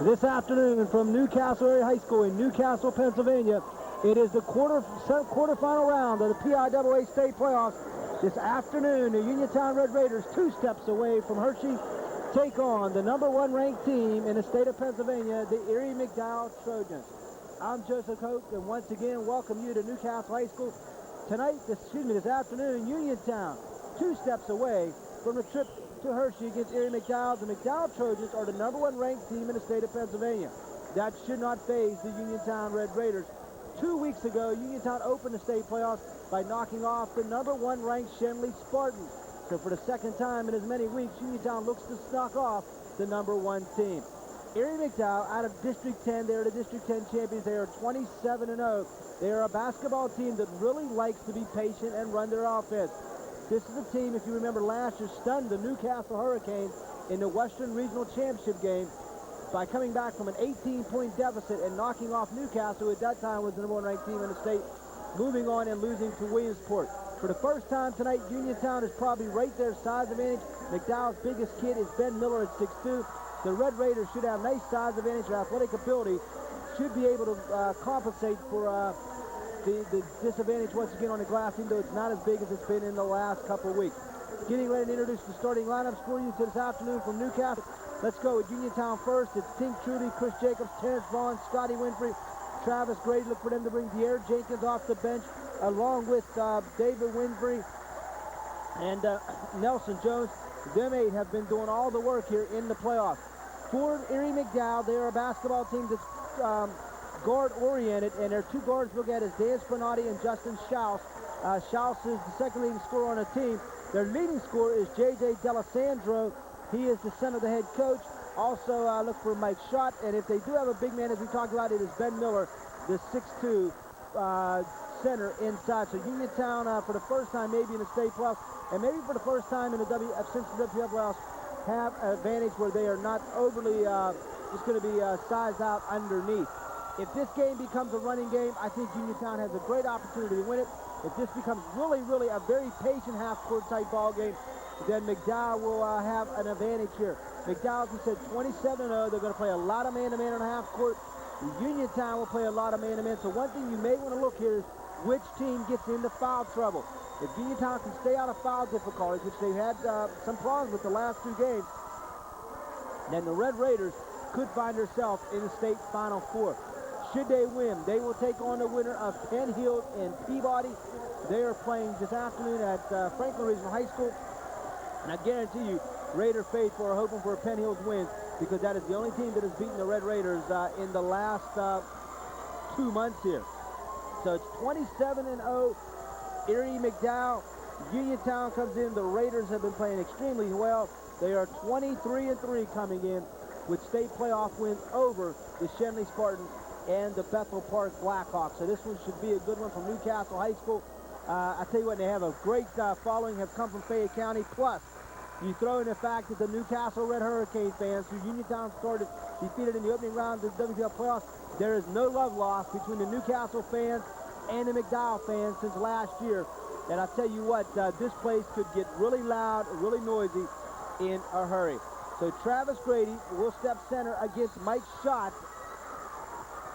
This afternoon from Newcastle Area High School in Newcastle, Pennsylvania. It is the quarterfinal round of the PIAA state playoffs. This afternoon, the Uniontown Red Raiders, 2 steps away from Hershey, take on the #1 ranked team in the state of Pennsylvania, the Erie McDowell Trojans. I'm Joseph Hope, and once again, welcome you to Newcastle High School. Tonight, this afternoon, Uniontown, 2 steps away from the trip to Hershey against Erie McDowell. The McDowell Trojans are the #1 ranked team in the state of Pennsylvania. That should not faze the Uniontown Red Raiders. 2 weeks ago, Uniontown opened the state playoffs by knocking off the #1 ranked Shenley Spartans. So for the second time in as many weeks, Uniontown looks to knock off the #1 team. Erie McDowell out of District 10, they're the District 10 champions. They are 27-0. They are a basketball team that really likes to be patient and run their offense. This is a team, if you remember last year, stunned the Newcastle Hurricanes in the Western Regional Championship game by coming back from an 18-point deficit and knocking off Newcastle, who at that time was the #1 ranked team in the state, moving on and losing to Williamsport. For the first time tonight, Uniontown is probably right there, size advantage. McDowell's biggest kid is Ben Miller at 6'2". The Red Raiders should have nice size advantage or athletic ability, should be able to compensate for the disadvantage once again on the glass, even though it's not as big as it's been in the last couple of weeks. Getting ready to introduce the starting lineups for you this afternoon from Newcastle. Let's go with Uniontown first. It's Tink Trudy, Chris Jacobs, Terrence Vaughn, Scotty Winfrey, Travis Grady. Look for them to bring De'Aaron Jenkins off the bench, along with David Winfrey and Nelson Jones. Them 8 have been doing all the work here in the playoffs. For Erie McDowell, they are a basketball team that's guard-oriented, and their 2 guards look at is Dan Spinati and Justin Schaus. Schaus is the second leading scorer on the team. Their leading scorer is J.J. D'Alessandro. He is the son of the head coach. Also look for Mike Schott, and if they do have a big man, as we talked about, it is Ben Miller, the 6'2 center inside. So Uniontown, for the first time maybe in the state playoffs, and maybe for the first time in the since the WPL playoffs, have an advantage where they are not overly just going to be sized out underneath. If this game becomes a running game, I think Uniontown has a great opportunity to win it. If this becomes really a very patient half-court type ball game, then McDowell will have an advantage here. McDowell, as we said, 27-0. They're going to play a lot of man-to-man on the half-court. Uniontown will play a lot of man-to-man. So one thing you may want to look here is which team gets into foul trouble. If Uniontown can stay out of foul difficulties, which they've had some problems with the last 2 games, then the Red Raiders could find themselves in the state Final Four. Should they win, they will take on the winner of Penn Hill and Peabody. They are playing this afternoon at Franklin Regional High School. And I guarantee you, Raider faithful are hoping for a Penn Hills win, because that is the only team that has beaten the Red Raiders in the last 2 months here. So it's 27-0. Erie McDowell. Uniontown comes in. The Raiders have been playing extremely well. They are 23-3 coming in with state playoff wins over the Shenley Spartans and the Bethel Park Blackhawks. So this one should be a good one from Newcastle High School. I tell you what, they have a great following, have come from Fayette County. Plus, you throw in the fact that the Newcastle Red Hurricane fans, who Uniontown started defeated in the opening round of the WPL playoffs, there is no love lost between the Newcastle fans and the McDowell fans since last year. And I tell you what, this place could get really loud, really noisy in a hurry. So Travis Grady will step center against Mike Schott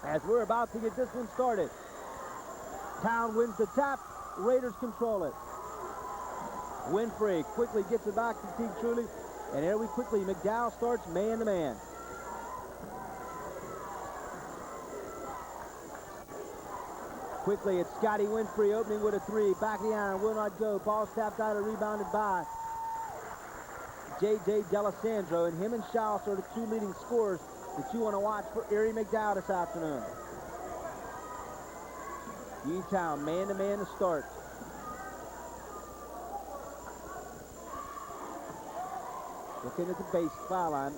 as we're about to get this one started. Town wins the tap. Raiders control it. Winfrey quickly gets it back to Teague Truly. And there we quickly, McDowell starts man-to-man. Quickly, it's Scotty Winfrey opening with a 3. Back of the iron, will not go. Ball tapped out and rebounded by J.J. D'Alessandro. And him and Schaus are the 2 leading scorers that you want to watch for Erie McDowell this afternoon. Uniontown man-to-man to start. Looking at the base foul line.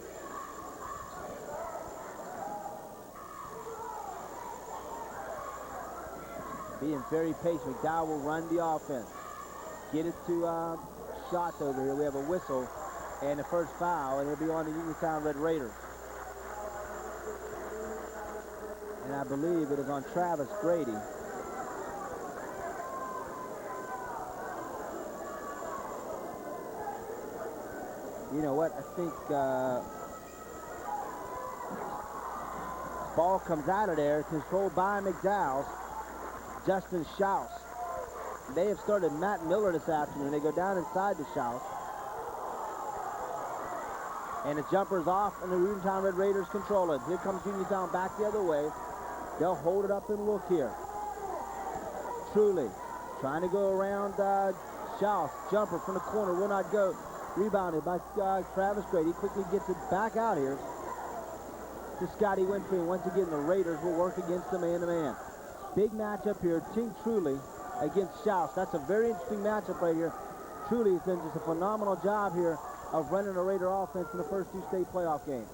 Being very patient. McDowell will run the offense. Get it to Shots over here. We have a whistle and the first foul, and it'll be on the Uniontown Red Raiders. And I believe it is on Travis Grady. You know what? I think Ball comes out of there, controlled by McDowell. Justin Schaus. They have started Matt Miller this afternoon. They go down inside the Schaus. And the jumper's off, and the Uniontown Red Raiders control it. Here comes Uniontown back the other way. They'll hold it up and look here. Truly trying to go around Schaus. Jumper from the corner will not go. Rebounded by Travis Grady. Quickly gets it back out here to Scotty Winfrey. Once again, the Raiders will work against the man-to-man. Big matchup here. Tink Truly against Schaus. That's a very interesting matchup right here. Truly has done just a phenomenal job here of running a Raider offense in the first two state playoff games.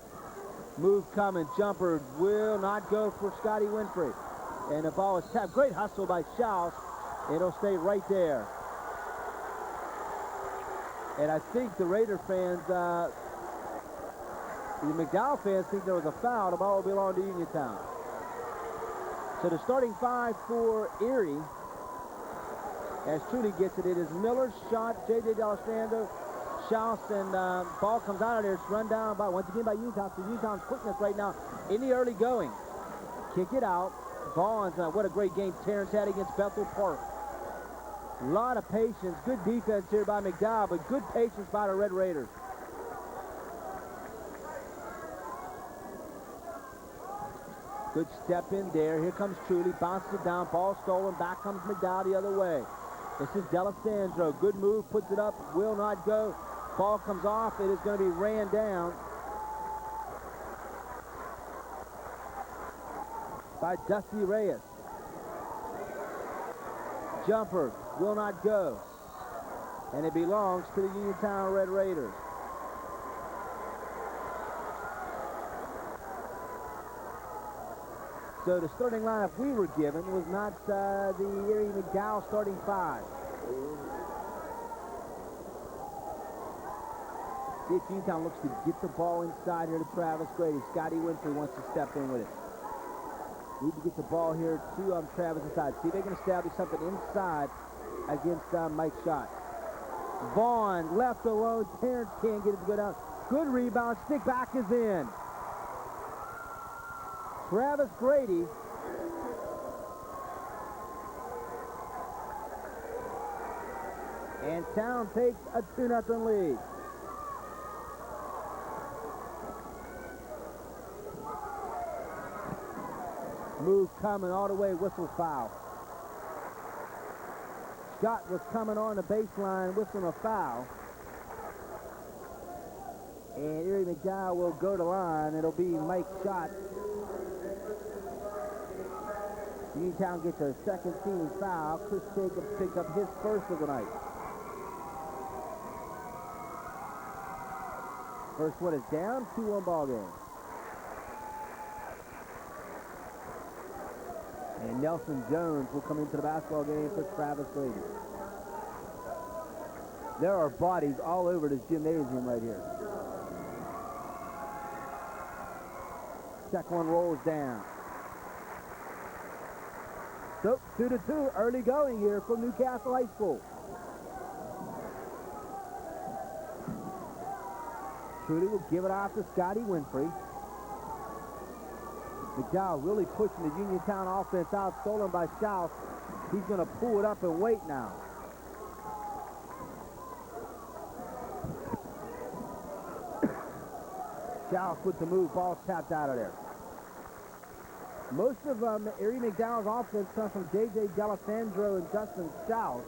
Move coming. Jumper will not go for Scotty Winfrey. And the ball is tapped. Great hustle by Schaus. It'll stay right there. And I think the Raider fans, the McDowell fans think there was a foul. The ball will belong to Uniontown. So the starting five for Erie, as Truly gets it, it is Miller, Shot, J.J. D'Alessandro, Schaus, and ball comes out of there. It's run down by, once again, by Uniontown. So Uniontown's quickness right now in the early going. Kick it out. Vaughn's, what a great game Terrence had against Bethel Park. A lot of patience. Good defense here by McDowell, but good patience by the Red Raiders. Good step in there. Here comes Truly. Bounces it down. Ball stolen. Back comes McDowell the other way. This is D'Alessandro. Good move. Puts it up. Will not go. Ball comes off. It is going to be ran down by Dusty Reyes. Jumper will not go. And it belongs to the Uniontown Red Raiders. So the starting lineup we were given was not the Erie McDowell starting five. See if Uniontown looks to get the ball inside here to Travis Grady. Scotty Winfrey wants to step in with it. Need to get the ball here to Travis inside. See if they can establish something inside against Mike Schott. Vaughn left alone. Terrence can't get it to go down. Good rebound. Stick back is in. Travis Grady. And Town takes a 2-0 lead. Move coming all the way, whistle foul. Scott was coming on the baseline, whistling a foul. And Erie McDowell will go to line. It'll be Mike Schott. Uniontown gets a second team foul. Chris Jacobs picked up his first of the night. First one is down, 2-1 ball game. And Nelson Jones will come into the basketball game for Travis Grady. There are bodies all over this gymnasium right here. Second one rolls down. So 2-2, early going here from Newcastle High School. Truly will give it off to Scotty Winfrey. McDowell really pushing the Uniontown offense out, stolen by Schaus. He's going to pull it up and wait now. Schaus with the move, ball tapped out of there. Most of Erie McDowell's offense comes from J.J. D'Alessandro and Justin Schaus.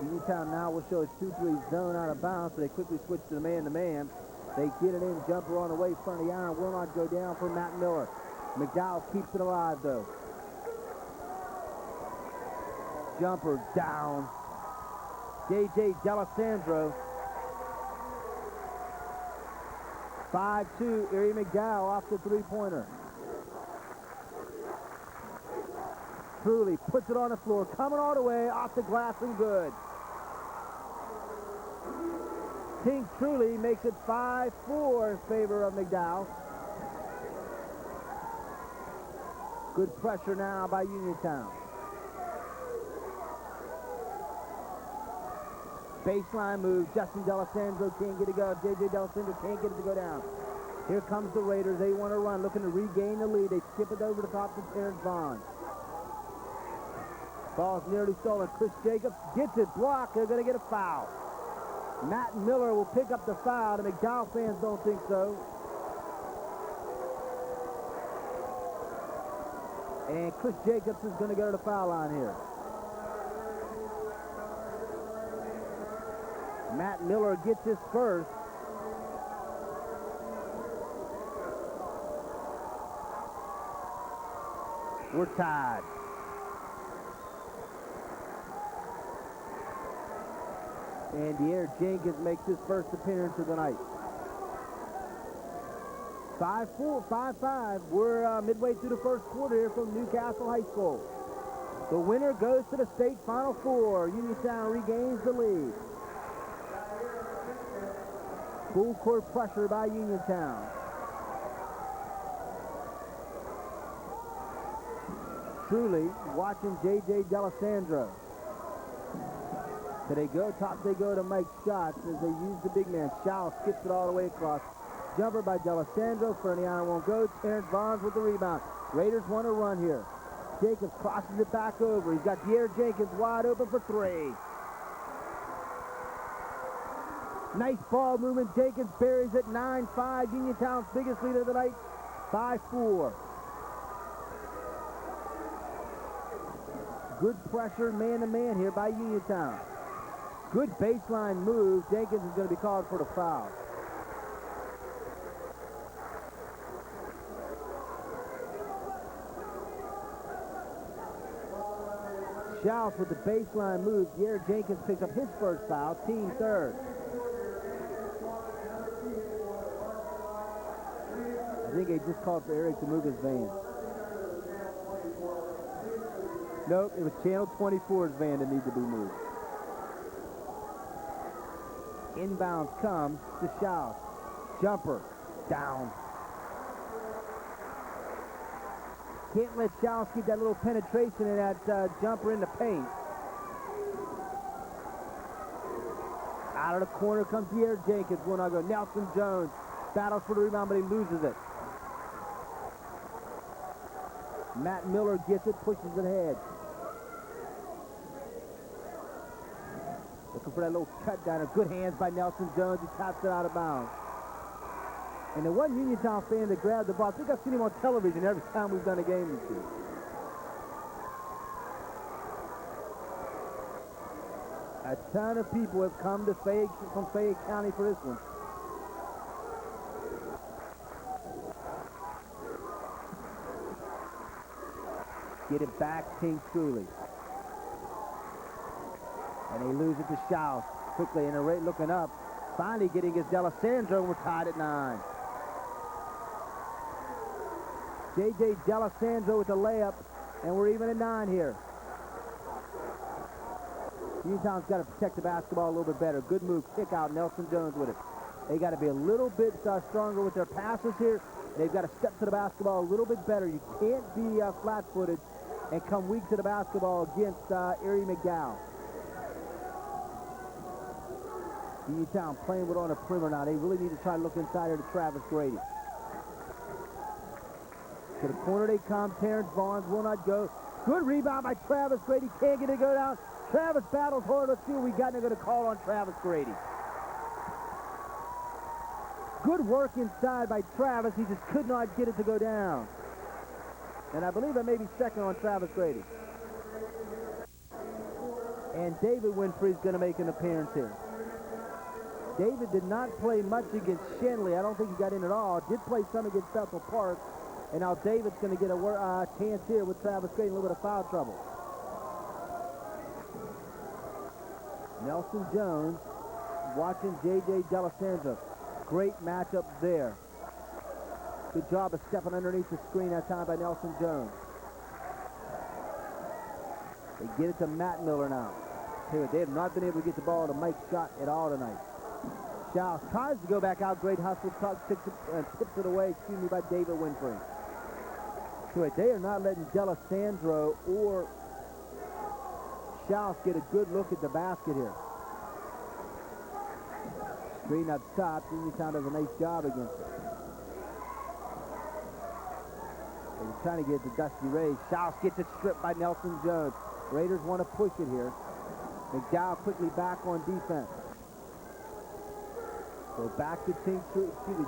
Uniontown now will show a 2-3 zone out of bounds, so they quickly switch to the man-to-man. They get it in, jumper on the way, front of the iron, will not go down for Matt Miller. McDowell keeps it alive, though. Jumper down. J.J. D'Alessandro. 5-2, Erie McDowell off the three-pointer. Truly puts it on the floor, coming all the way, off the glass and good. Tink Truly makes it 5-4 in favor of McDowell. Good pressure now by Uniontown. baseline move. Justin D'Alessandro can't get it to go. J.J. D'Alessandro can't get it to go down. Here comes the Raiders. They want to run, looking to regain the lead. They skip it over the top to Terrence Vaughn. Ball's nearly stolen. Chris Jacobs gets it blocked. They're going to get a foul. Matt Miller will pick up the foul. The McDowell fans don't think so. And Chris Jacobs is going to go to the foul line here. Matt Miller gets his first. We're tied. And Erie Jenkins makes his first appearance of the night. 5-4, 5-5. We're midway through the first quarter here from Newcastle High School. The winner goes to the state Final Four. Uniontown regains the lead. Full court pressure by Uniontown. Truly watching J.J. D'Alessandro. So they go, top they go to Mike Schatz as they use the big man. Shaw skips it all the way across. Jumper by D'Alessandro. For the iron won't go. Terrence Vaughn with the rebound. Raiders want to run here. Jacobs crosses it back over. He's got Erie Jenkins wide open for three. Nice ball movement. Jenkins buries it. 9-5. Uniontown's biggest lead of the night. 5-4. Good pressure man-to-man here by Uniontown. Good baseline move. Jenkins is going to be called for the foul. Schaus with the baseline move. Erie Jenkins picks up his first foul. Team third. I think they just called for Eric to move his van. Nope, it was Channel 24's van that needed to be moved. Inbounds comes to Schaus. Jumper down. Can't let Schaus get that little penetration in that jumper in the paint. Out of the corner comes Erie Jenkins. Will not go. Nelson Jones battles for the rebound, but he loses it. Matt Miller gets it, pushes it ahead. Looking for that little cut down. Good hands by Nelson Jones. He taps it out of bounds. And the one Uniontown fan that grabbed the ball, I think I've seen him on television every time we've done a game this year. A ton of people have come to from Fayette County for this one. Get it back, King Truly. And they lose it to Schaus quickly, and they're looking up. Finally getting his D'Alessandro, and we're tied at 9. J.J. D'Alessandro with the layup, and we're even at 9 here. Uniontown's got to protect the basketball a little bit better. Good move, kick out, Nelson Jones with it. They got to be a little bit stronger with their passes here. They've got to step to the basketball a little bit better. You can't be flat-footed and come weak to the basketball against Erie McDowell. Uniontown playing with on a perimeter now. They really need to try to look inside here to Travis Grady. To the corner they come. Terrence Vaughn will not go. Good rebound by Travis Grady. Can't get it to go down. Travis battles hard. Let's see what we got. They're going to call on Travis Grady. Good work inside by Travis. He just could not get it to go down. And I believe that may be second on Travis Grady. And David Winfrey's going to make an appearance here. David did not play much against Shenley. I don't think he got in at all. Did play some against Bethel Park. And now David's going to get a chance here with Travis Grady, a little bit of foul trouble. Nelson Jones watching J.J. D'Alessandro. Great matchup there. Good job of stepping underneath the screen that time by Nelson Jones. They get it to Matt Miller now. They have not been able to get the ball to Mike Scott at all tonight. Schaus tries to go back out. Great hustle. Tips it away, by David Winfrey. So they are not letting D'Alessandro or Schaus get a good look at the basket here. Screen up top. Uniontown does a nice job against it. They're trying to get to Dusty Ray. Schaus gets it stripped by Nelson Jones. Raiders want to push it here. McDowell quickly back on defense. So back to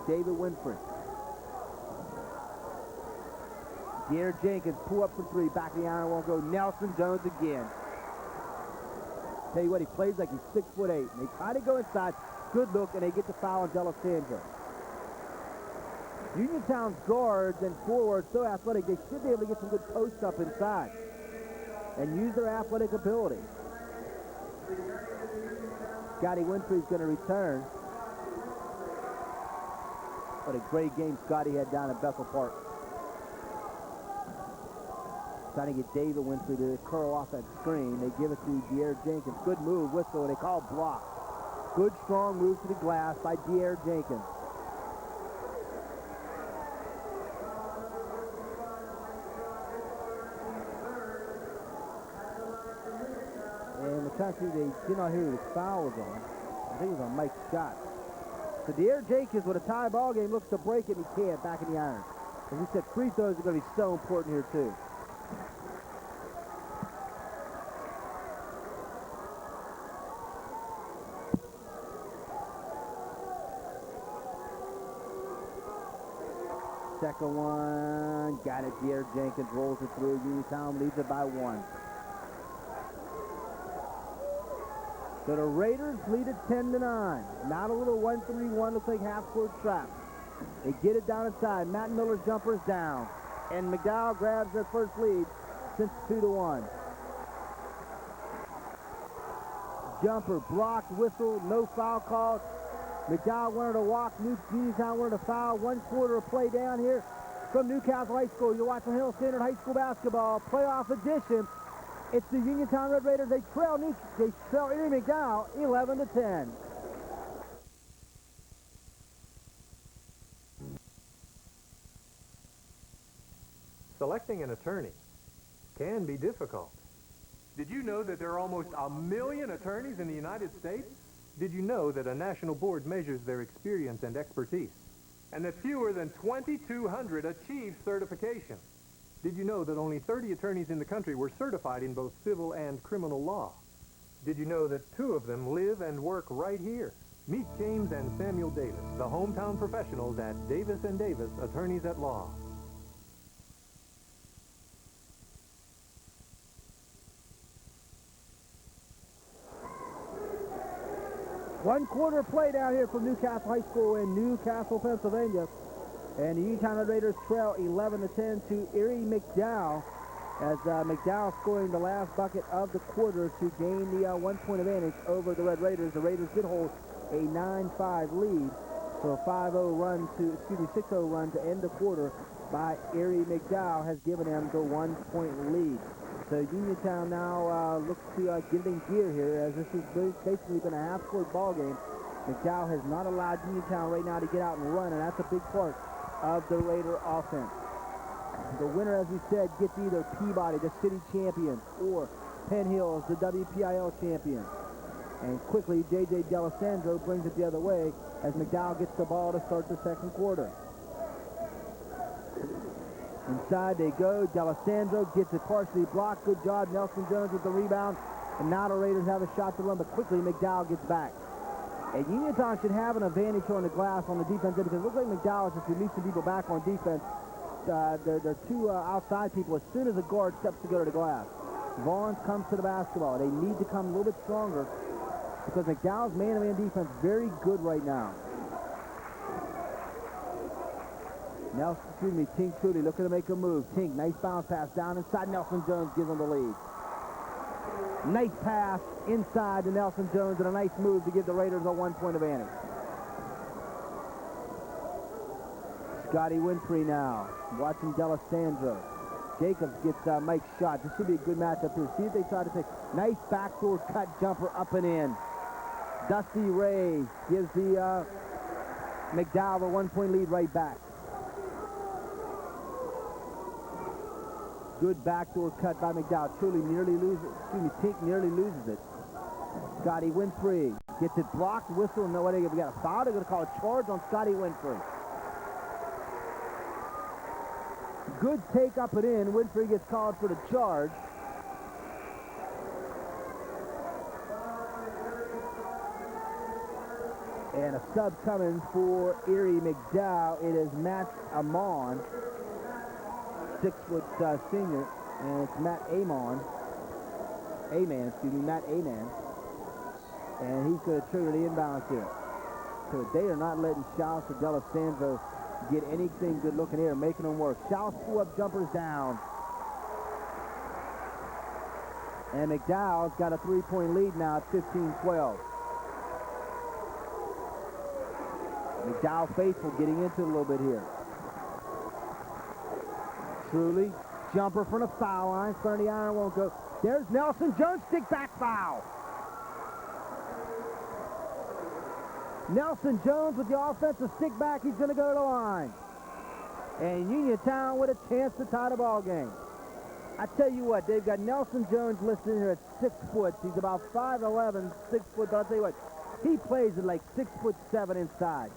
David Winfrey. De'Aaron Jenkins, pull up for three. Back of the iron, won't go. Nelson Jones again. Tell you what, he plays like he's 6'8". And they try to go inside. Good look, and they get the foul on D'Alessandro. Uniontown's guards and forwards so athletic, they should be able to get some good posts up inside and use their athletic ability. Scotty Winfrey's going to return. What a great game Scotty had down at Bethel Park. Trying to get David Winfrey to curl off that screen. They give it to De'Aaron Jenkins. Good move, whistle, and they call block. Good, strong move to the glass by De'Aaron Jenkins. And the country, they did not hear who the foul was on. I think it was on Mike's shot. So De'Aaron Jenkins, with a tie ball game, looks to break it, and he can't. Back in the iron. As we said, free throws are going to be so important here, too. Second one, got it. De'Aaron Jenkins rolls it through. Uniontown leads it by 1. So the Raiders lead it 10-9. Not a little 1-3-1, looks like half-court trap. They get it down inside. Matt Miller's jumper's down. And McDowell grabs their first lead since 2-1. Jumper blocked, whistle, no foul called. McDowell wanted to walk. Uniontown wanted to foul. 1 quarter of play down here from Newcastle High School. You're watching Hill Standard High School basketball playoff edition. It's the Uniontown Red Raiders. They trail Erie McDowell 11-10. Selecting an attorney can be difficult. Did you know that there are almost 1 million attorneys in the United States? Did you know that a national board measures their experience and expertise, and that fewer than 2,200 achieve certification? Did you know that only 30 attorneys in the country were certified in both civil and criminal law? Did you know that 2 of them live and work right here? Meet James and Samuel Davis, the hometown professionals at Davis & Davis, Attorneys at Law. One quarter play down here from Newcastle High School in Newcastle, Pennsylvania. And the Uniontown Red Raiders trail 11-10 to Erie McDowell, as McDowell scoring the last bucket of the quarter to gain the 1-point advantage over the Red Raiders. The Raiders did hold a 9-5 lead, so a 6-0 run to end the quarter by Erie McDowell has given them the 1-point lead. So Uniontown now looks to get in gear here, as this has basically been a half-court ball game. McDowell has not allowed Uniontown right now to get out and run, and that's a big part of the Raider offense. The winner, as we said, gets either Peabody, the city champion, or Penn Hills, the WPIAA champion. And quickly, J.J. D'Alessandro brings it the other way as McDowell gets the ball to start the second quarter. Inside they go. D'Alessandro gets it partially blocked. Good job. Nelson Jones with the rebound. And now the Raiders have a shot to run, but quickly McDowell gets back. And Uniontown should have an advantage on the glass on the defense end, because it looks like McDowell just released some people back on defense. They're 2 outside people as soon as the guard steps to go to the glass. Vaughns comes to the basketball. They need to come a little bit stronger, because McDowell's man-to-man defense very good right now. Tink Trudy looking to make a move. Tink, nice bounce pass down inside. Nelson Jones gives them the lead. Nice pass inside to Nelson Jones, and a nice move to give the Raiders a 1-point advantage. Scotty Winfrey now, watching D'Alessandro. Jacobs gets Mike's shot. This should be a good matchup here. See if they try to take. Nice backdoor cut jumper up and in. Dusty Ray gives the McDowell a 1-point lead right back. Good backdoor cut by McDowell. Tink nearly loses it. Scotty Winfrey Gets it blocked, whistle, no way. We got a foul. They're going to call a charge on Scotty Winfrey. Good take up and in. Winfrey gets called for the charge. And a sub coming for Erie McDowell. It is Matt Amon, 6-foot senior, and it's Matt Aman, Matt Aman. And he's going to trigger the inbounds here. So they are not letting Schaus or D'Alessandro get anything good looking here, making them work. Schaus pull-up jumpers down. And McDowell's got a 3-point lead now at 15-12. McDowell faithful getting into it a little bit here. Truly, jumper from the foul line. Front of the iron won't go. There's Nelson Jones, stick back foul. Nelson Jones with the offensive stick back. He's going to go to the line. And Uniontown with a chance to tie the ball game. I tell you what, they've got Nelson Jones listed here at 6 foot. He's about 5'11", 6 foot. But I'll tell you what, he plays at like 6'7" inside.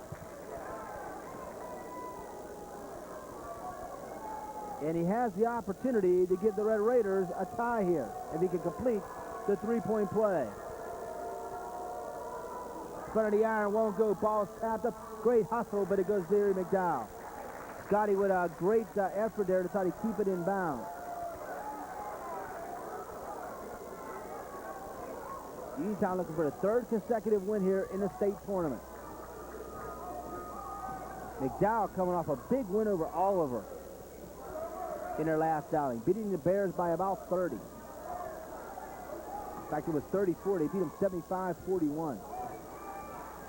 And he has the opportunity to give the Red Raiders a tie here if he can complete the 3-point play. Front of the iron won't go. Ball's tapped up. Great hustle, but it goes to Erie McDowell. Scotty with a great effort there to try to keep it in bounds. Uniontown looking for the 3rd consecutive win here in the state tournament. McDowell coming off a big win over Oliver in their last outing, beating the Bears by about 30. In fact, it was 34. They beat them 75-41.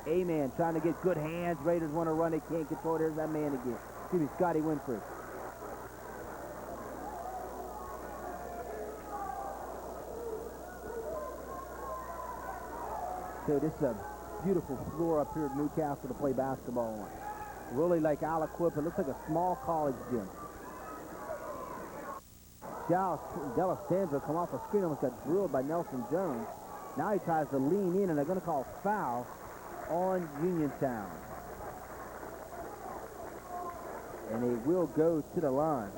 A-man trying to get good hands. Raiders want to run. They can't control it. There's that man again. Excuse me, Scotty Winfrey. So this is a beautiful floor up here at Newcastle to play basketball on. Really like Aliquip. It looks like a small college gym. D'Alessandro come off a screen, almost got drilled by Nelson Jones. Now he tries to lean in, and they're going to call foul on Uniontown. And he will go to the line.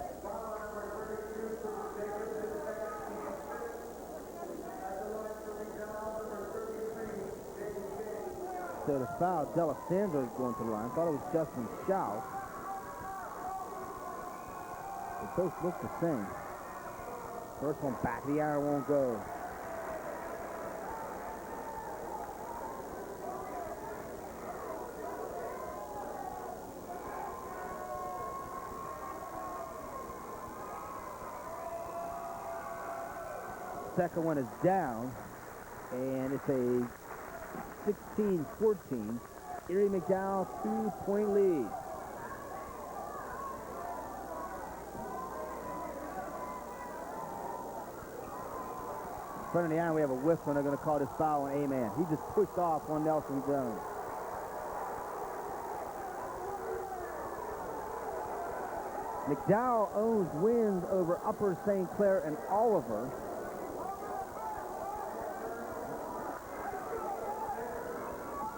So the foul, D'Alessandro is going to the line. Thought it was Justin Schaus. They both look the same. First one back, the iron won't go. Second one is down, and it's a 16-14. Erie McDowell 2-point lead. In front of the iron, we have a whistle, and they're going to call this foul on A-man. He just pushed off on Nelson Jones. McDowell owns wins over Upper St. Clair and Oliver.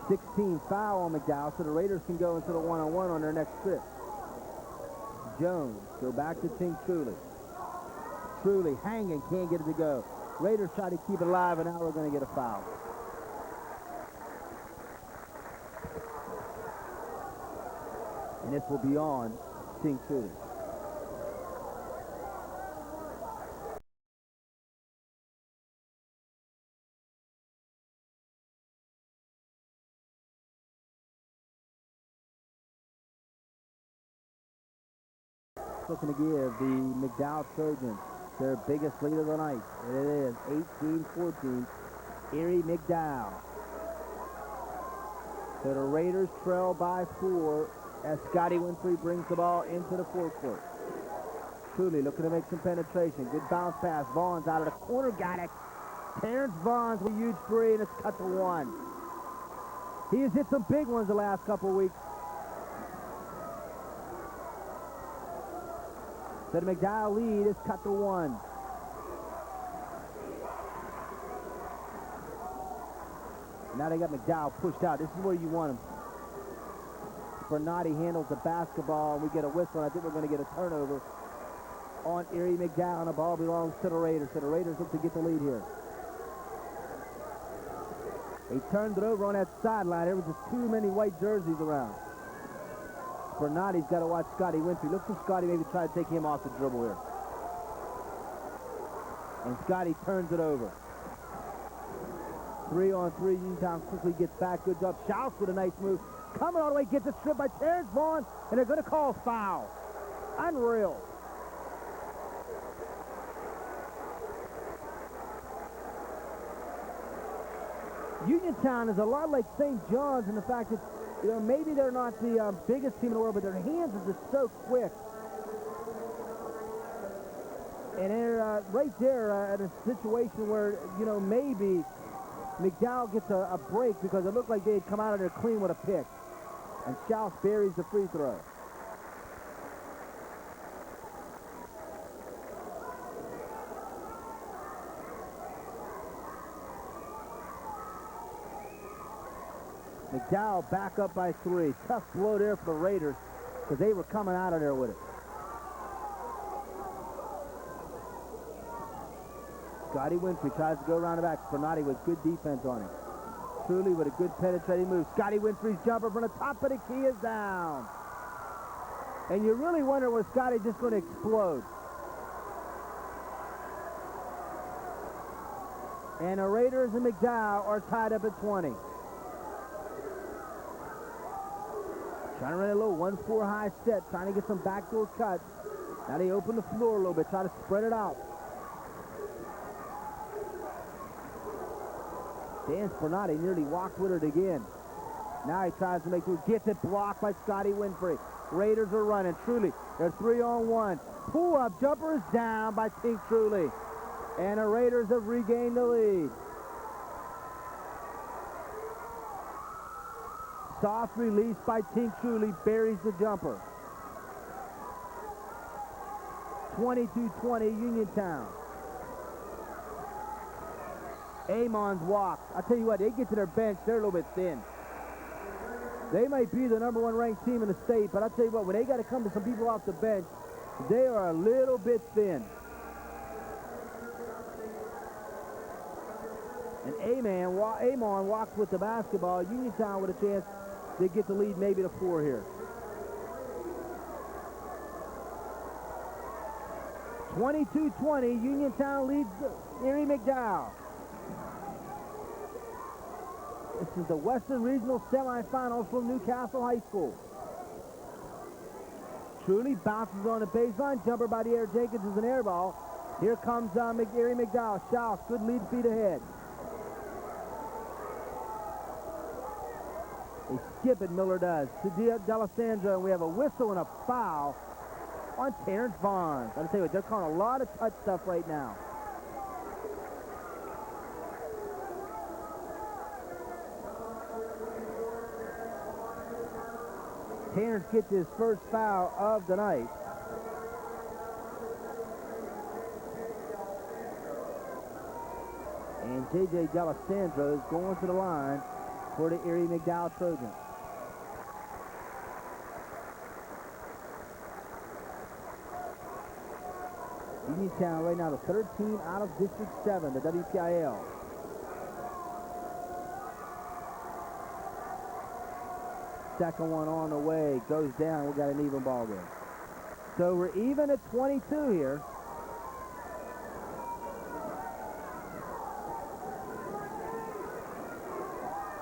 (16) foul on McDowell, so the Raiders can go into the one-on-one on their next trip. Jones go back to Tink Truly. Truly hanging, can't get it to go. Raiders try to keep it alive, and now we're going to get a foul. And this will be on Tink Truly. Looking to give the McDowell Trojans their biggest lead of the night. And it is 18-14, Erie McDowell. So the Raiders trail by 4 as Scotty Winfrey brings the ball into the forecourt. Truly looking to make some penetration. Good bounce pass. Vaughn's out of the corner. Got it. Terrence Vaughn's with a huge three, and it's cut to 1. He has hit some big ones the last couple of weeks. So the McDowell lead is cut to 1. And now they got McDowell pushed out. This is where you want him. Bernardi handles the basketball, and we get a whistle. I think we're going to get a turnover on Erie McDowell, and the ball belongs to the Raiders. So the Raiders look to get the lead here. He turned it over on that sideline. There was just too many white jerseys around. Bernardi's got to watch Scotty Winfrey. Look for Scotty maybe try to take him off the dribble here. And Scotty turns it over. 3-on-3. Uniontown quickly gets back. Good job. Schaus with a nice move. Coming all the way, gets a strip by Terrence Vaughn, and they're going to call foul. Unreal. Uniontown is a lot like St. John's in the fact that, you know, maybe they're not the biggest team in the world, but their hands are just so quick. And they're right there at a situation where, you know, maybe McDowell gets a break because it looked like they had come out of there clean with a pick. And Schaus buries the free throw. McDowell back up by 3. Tough blow there for the Raiders because they were coming out of there with it. Scotty Winfrey tries to go around the back. Bernardi with good defense on him. Truly with a good penetrating move. Scotty Winfrey's jumper from the top of the key is down. And you really wonder, was Scotty just going to explode? And the Raiders and McDowell are tied up at 20. Trying to run a little 1-4 high set, trying to get some backdoor cuts. Now they open the floor a little bit, try to spread it out. Dan Bernardi nearly walked with it again. Now he tries to make it, gets it blocked by Scotty Winfrey. Raiders are running. Truly, they're 3-on-1. Pull-up jumper is down by Tink Truly. And the Raiders have regained the lead. Soft release by Tink Truly buries the jumper. 22-20 Uniontown. Amon's walk. I'll tell you what, they get to their bench, they're a little bit thin. They might be the #1 ranked team in the state, but I'll tell you what, when they got to come to some people off the bench, they are a little bit thin. And Amon walks with the basketball. Uniontown with a chance to get the lead maybe to 4 here. 22-20, Uniontown leads Erie McDowell. This is the Western Regional Semifinals from Newcastle High School. Truly bounces on the baseline. Jumper by the air. Jenkins is an air ball. Here comes Erie McDowell. Schaus, good lead feet ahead. They skip it, Miller does. To D'Alessandro, and we have a whistle and a foul on Terrence Vaughn. I'll tell you what, they're calling a lot of touch stuff right now. Terrence gets his first foul of the night. And J.J. D'Alessandro is going to the line for the Erie McDowell Trojans. Uniontown right now the third team out of District 7, the WPIAL. Second one on the way, goes down. We got an even ball game. So we're even at 22 here.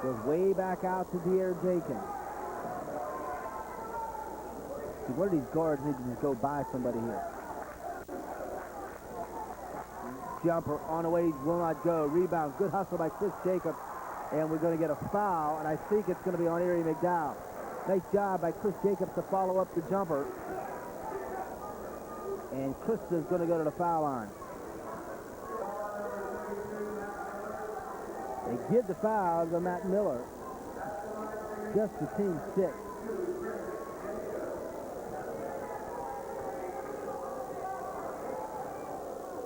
Goes way back out to De'Aaron Jenkins. See, one of these guards need to just go by somebody here. Jumper on the way, will not go. Rebound, good hustle by Chris Jacobs. And we're going to get a foul, and I think it's going to be on Erie McDowell. Nice job by Chris Jacobs to follow up the jumper. And Krista's going to go to the foul line. They give the foul to Matt Miller. Just the team 6.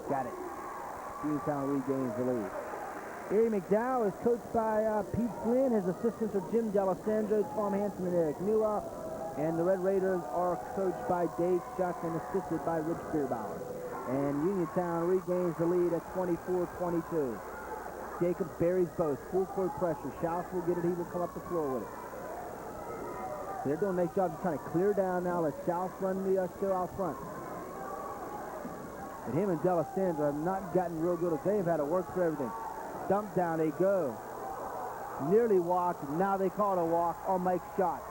Got it. Uniontown regains the lead. Erie McDowell is coached by Pete Flynn. His assistants are Jim D'Alessandro, Tom Hanson, and Eric Newell. And the Red Raiders are coached by Dave Shuck and assisted by Rich Beerbauer. And Uniontown regains the lead at 24-22. Jacobs buries both. Full court pressure. Schaus will get it. He will come up the floor with it. They're doing a nice job of trying to clear down now. Let Schaus run the show out front. But him and D'Alessandro have not gotten real good. They've had to work for everything. Dump down they go. Nearly walked. Now they call it a walk on Mike's shot.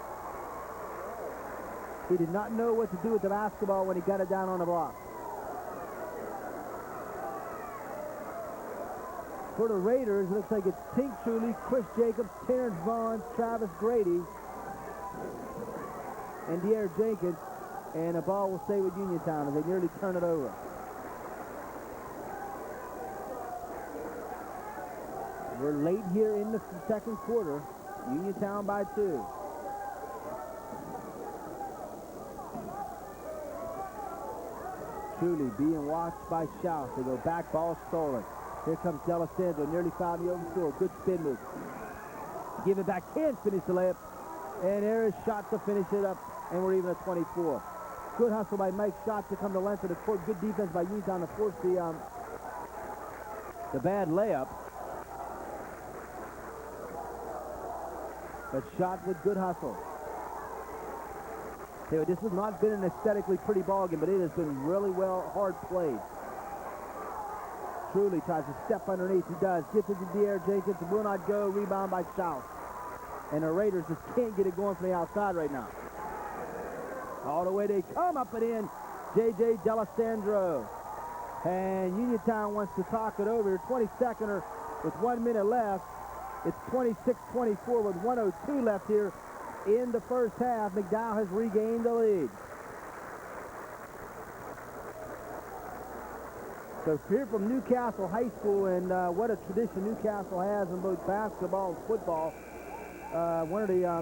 He did not know what to do with the basketball when he got it down on the block. For the Raiders, it looks like it's Tink Truly, Chris Jacobs, Terrence Vaughn, Travis Grady, and De'Aaron Jenkins. And the ball will stay with Uniontown as they nearly turn it over. We're late here in the second quarter. Uniontown by 2. Truly being watched by Schaus. They go back, ball stolen. Here comes D'Alessandro, nearly found the open floor. Good spin move. Give it back, can't finish the layup. And there is shot to finish it up, and we're even at 24. Good hustle by Mike Schott to come to length of the court. Good defense by Uniontown to force the bad layup. But Schott with good hustle. Hey, this has not been an aesthetically pretty ball game, but it has been really well hard played. Truly tries to step underneath. He does. Gets it to De'Aaron Jenkins. Will not go. Rebound by Schaus. And the Raiders just can't get it going from the outside right now. All the way they come up and in. J.J. D'Alessandro. And Uniontown wants to talk it over. 22nd with 1 minute left. It's 26-24 with 1:02 left here in the first half. McDowell has regained the lead. So here from Newcastle High School, and what a tradition Newcastle has in both basketball and football.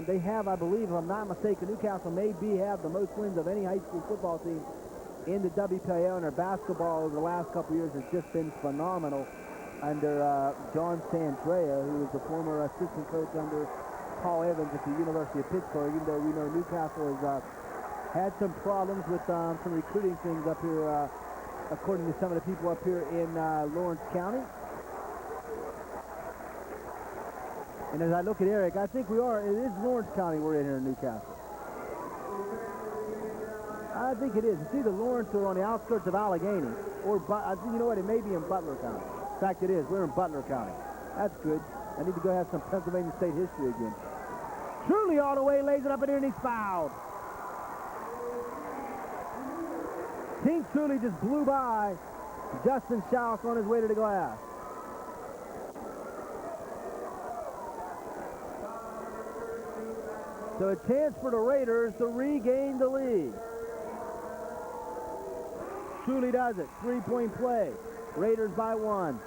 They have, I believe, if I'm not mistaken, Newcastle have the most wins of any high school football team in the WPIAA, and their basketball over the last couple of years has just been phenomenal under John Sandrea, who was the former assistant coach under Paul Evans at the University of Pittsburgh, even though we know Newcastle has had some problems with some recruiting things up here, according to some of the people up here in Lawrence County. And as I look at Eric, I think it is Lawrence County we're in here in Newcastle. I think it is. It's either Lawrence or on the outskirts of Allegheny. Or, you know what, it may be in Butler County. In fact, it is. We're in Butler County. That's good. I need to go have some Pennsylvania State history again. Truly all the way, lays it up in here, and he's fouled. Tink Truly just blew by Justin Schaus on his way to the glass. So a chance for the Raiders to regain the lead. Truly does it. 3-point play. Raiders by 1.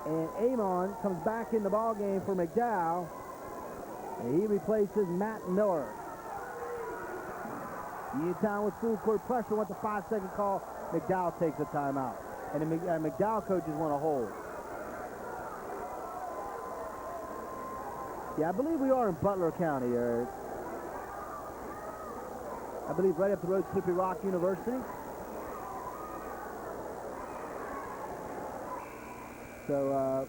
And Amon comes back in the ball game for McDowell. And he replaces Matt Miller. Uniontown with full court pressure wants a 5-second call. McDowell takes a timeout. And the McDowell coaches want to hold. Yeah, I believe we are in Butler County, Eric. I believe right up the road, Slippery Rock University. So,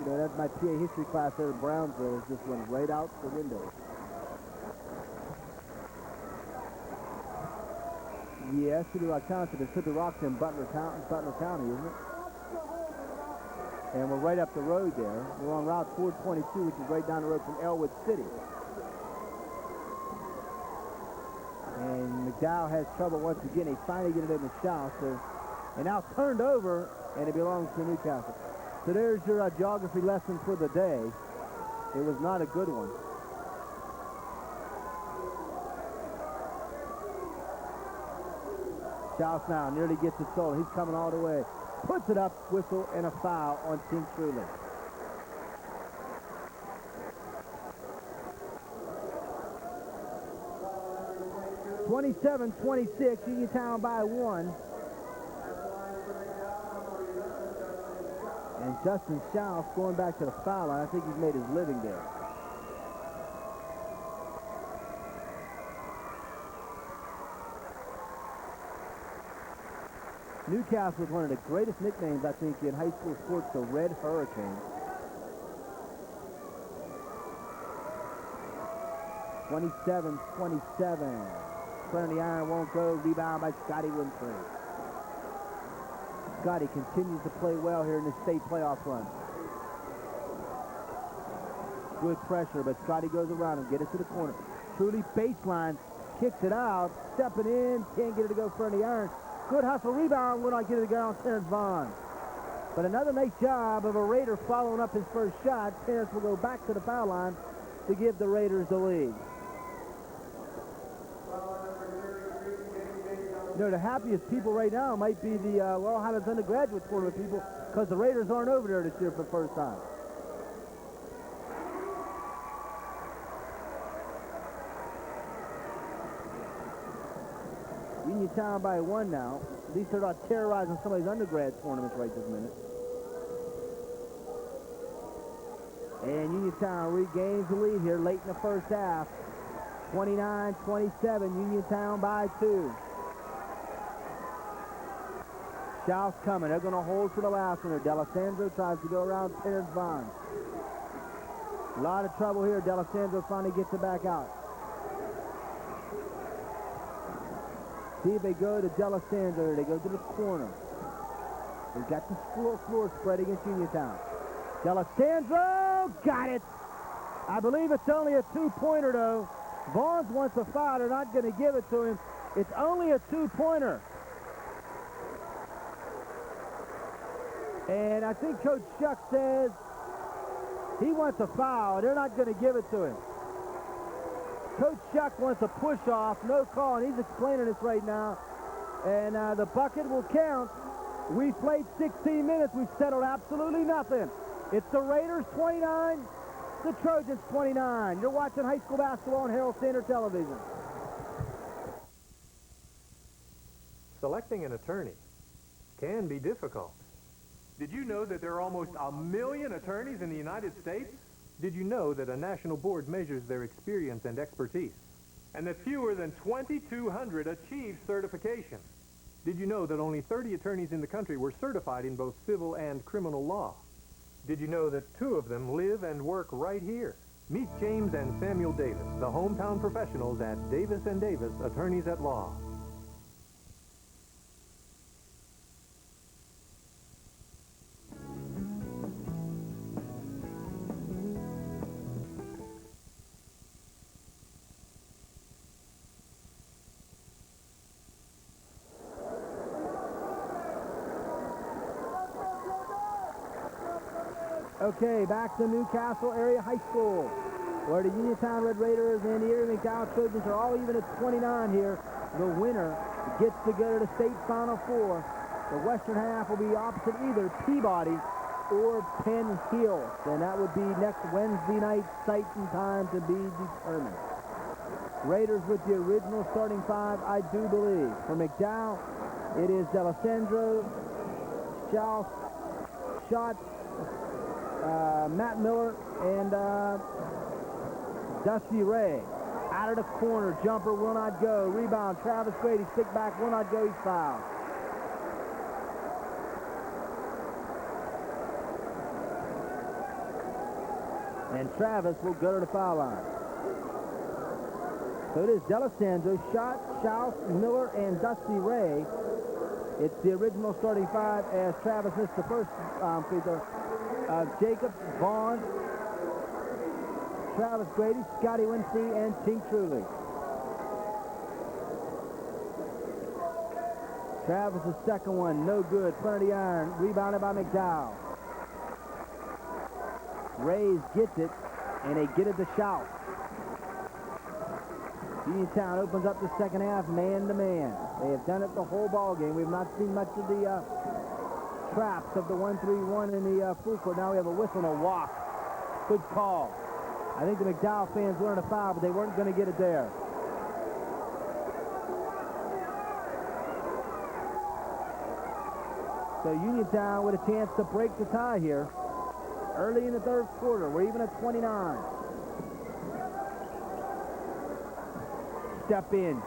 that's my PA history class there in Brownsville. It just went right out the window. Yes, Slippery Rock Township, and Slippery Rock's in Butler County, isn't it? And we're right up the road there. We're on Route 422, which is right down the road from Elwood City. And McDowell has trouble once again. He finally get it in the Schaus. So, and now turned over, and it belongs to Newcastle. So there's your geography lesson for the day. It was not a good one. Schaus now nearly gets it stolen. He's coming all the way. Puts it up, whistle, and a foul on Tink Truly. (27-26), Uniontown by 1. Justin Schaus going back to the foul line. I think he's made his living there. Newcastle is one of the greatest nicknames, I think, in high school sports, the Red Hurricane. 27-27. Front of the iron won't go. Rebound by Scotty Winfrey. Scotty continues to play well here in the state playoff run. Good pressure, but Scotty goes around him. Get it to the corner. Truly baseline. Kicks it out. Stepping in. Can't get it to go front of the iron. Good hustle rebound. Will not get it to go on Terrence Vaughn. But another nice job of a Raider following up his first shot. Terrence will go back to the foul line to give the Raiders the lead. You know, the happiest people right now might be the Laurel Highlands undergraduate tournament people, because the Raiders aren't over there this year for the first time. Uniontown by 1 now. At least they're not terrorizing somebody's undergrad tournaments right this minute. And Uniontown regains the lead here late in the first half. 29-27, Uniontown by 2. Schaus coming. They're going to hold for the last one. D'Alessandro tries to go around Terrence Vaughn. A lot of trouble here. D'Alessandro finally gets it back out. See if they go to D'Alessandro. They go to the corner. They've got the floor spread against Uniontown. D'Alessandro got it. I believe it's only a two-pointer, though. Vaughns wants a foul. They're not going to give it to him. It's only a two-pointer. And I think Coach Shuck says he wants a foul. They're not going to give it to him. Coach Shuck wants a push-off, no call, and he's explaining this right now. And the bucket will count. We've played 16 minutes. We've settled absolutely nothing. It's the Raiders 29, the Trojans 29. You're watching high school basketball on Herald Standard Television. Selecting an attorney can be difficult. Did you know that there are almost 1 million attorneys in the United States? Did you know that a national board measures their experience and expertise? And that fewer than 2,200 achieve certification? Did you know that only 30 attorneys in the country were certified in both civil and criminal law? Did you know that 2 of them live and work right here? Meet James and Samuel Davis, the hometown professionals at Davis & Davis, Attorneys at Law. Okay, back to Newcastle Area High School, where the Uniontown Red Raiders and the Erie McDowell Trojans are all even at 29 here. The winner gets to go to the state Final Four. The western half will be opposite either Peabody or Penn Hill. And that would be next Wednesday night, site and time to be determined. Raiders with the original starting 5, I do believe. For McDowell, it is D'Alessandro, Schaus, Schott, Matt Miller, and Dusty Ray. Out of the corner, jumper will not go. Rebound, Travis Grady, stick back, will not go, he's fouled. And Travis will go to the foul line. So it is D'Alessandro, Schott, Schaus, Miller, and Dusty Ray. It's the original starting 5 as Travis missed the first free throw. Jacob, Vaughn, Travis Grady, Scotty Winfrey, and Tink Truly. Travis, the second one, no good. Front of the iron, rebounded by McDowell. Rays gets it, and they get it to Schaus. Uniontown opens up the second half man-to-man. They have done it the whole ball game. We've not seen much of the traps of the 1-3-1 in the full court. Now we have a whistle and a walk. Good call. I think the McDowell fans wanted a foul, but they weren't going to get it there. So Uniontown with a chance to break the tie here. Early in the third quarter, we're even at 29. Step in.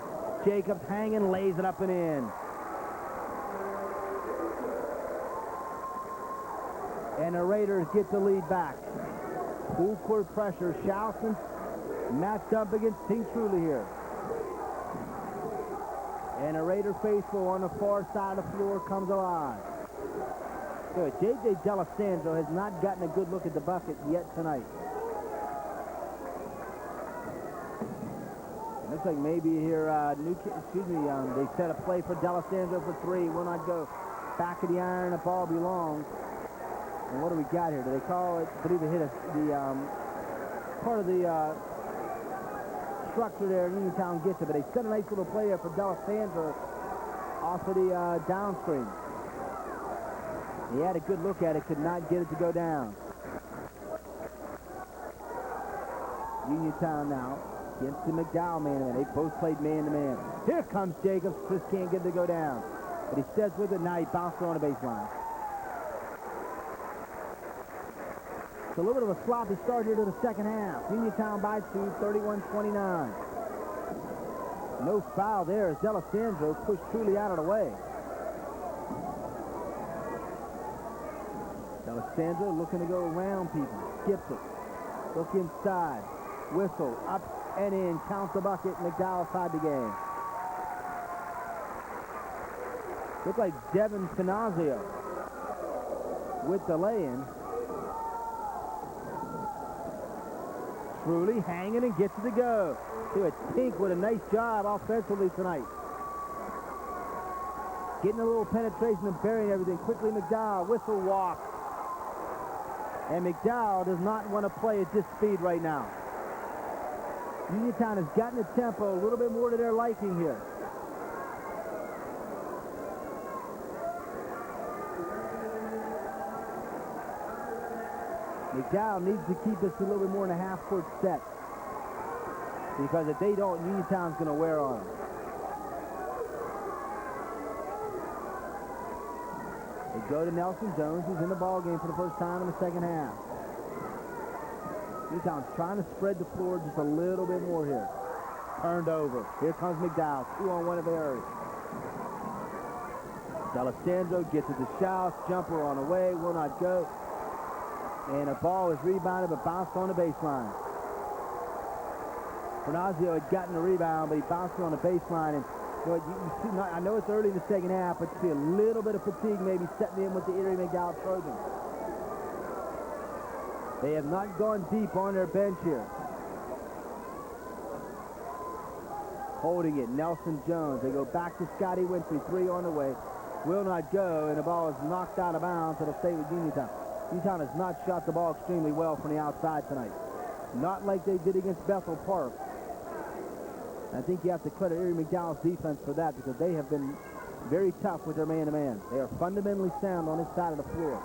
Jacobs hanging, lays it up and in. And the Raiders get the lead back. Full court pressure. Charleston matched up against Team Truly here. And the Raider faithful on the far side of the floor comes alive. Good. J.J. D'Alessandro has not gotten a good look at the bucket yet tonight. It looks like maybe here, they set a play for D'Alessandro for three. Will not go. Back of the iron, the ball belongs. And what do we got here? Do they call it? I believe it hit part of the structure there. Uniontown gets it, but they set a nice little play there for D'Alessandro off of the downscreen. He had a good look at it, could not get it to go down. Uniontown now against the McDowell man-to-man. They both played man-to-man. Here comes Jacobs. Just can't get it to go down. But he steps with it. Now he bounces on the baseline. It's a little bit of a sloppy start here to the second half. Uniontown by 2, 31-29. No foul there as D'Alessandro pushed Truly out of the way. D'Alessandro looking to go around people. Skips it. Look inside. Whistle. Up and in. Count the bucket. McDowell tied the game. Looked like Devin Finazio with the lay-in. Truly hanging and gets it to go. See what Tink with a nice job offensively tonight. Getting a little penetration and burying everything. Quickly McDowell. Whistle walk. And McDowell does not want to play at this speed right now. Uniontown has gotten the tempo a little bit more to their liking here. McDowell needs to keep this a little bit more in a half-court set. Because if they don't, Uniontown's going to wear on them. They go to Nelson Jones, who's in the ballgame for the first time in the second half. Uniontown's trying to spread the floor just a little bit more here. Turned over. Here comes McDowell. 2-on-1 of Erie. D'Alessandro gets it to Schaus. Jumper on the way. Will not go. And the ball is rebounded but bounced on the baseline. Finazio had gotten the rebound, but he bounced on the baseline. And you see, I know it's early in the second half, but you see a little bit of fatigue maybe setting in with the Erie McDowell Trojans. They have not gone deep on their bench here. Holding it, Nelson Jones. They go back to Scotty Winfrey. 3 on the way. Will not go, and the ball is knocked out of bounds. It'll stay with Uniontown. Uniontown has not shot the ball extremely well from the outside tonight. Not like they did against Bethel Park. I think you have to credit Erie McDowell's defense for that because they have been very tough with their man-to-man. They are fundamentally sound on this side of the floor.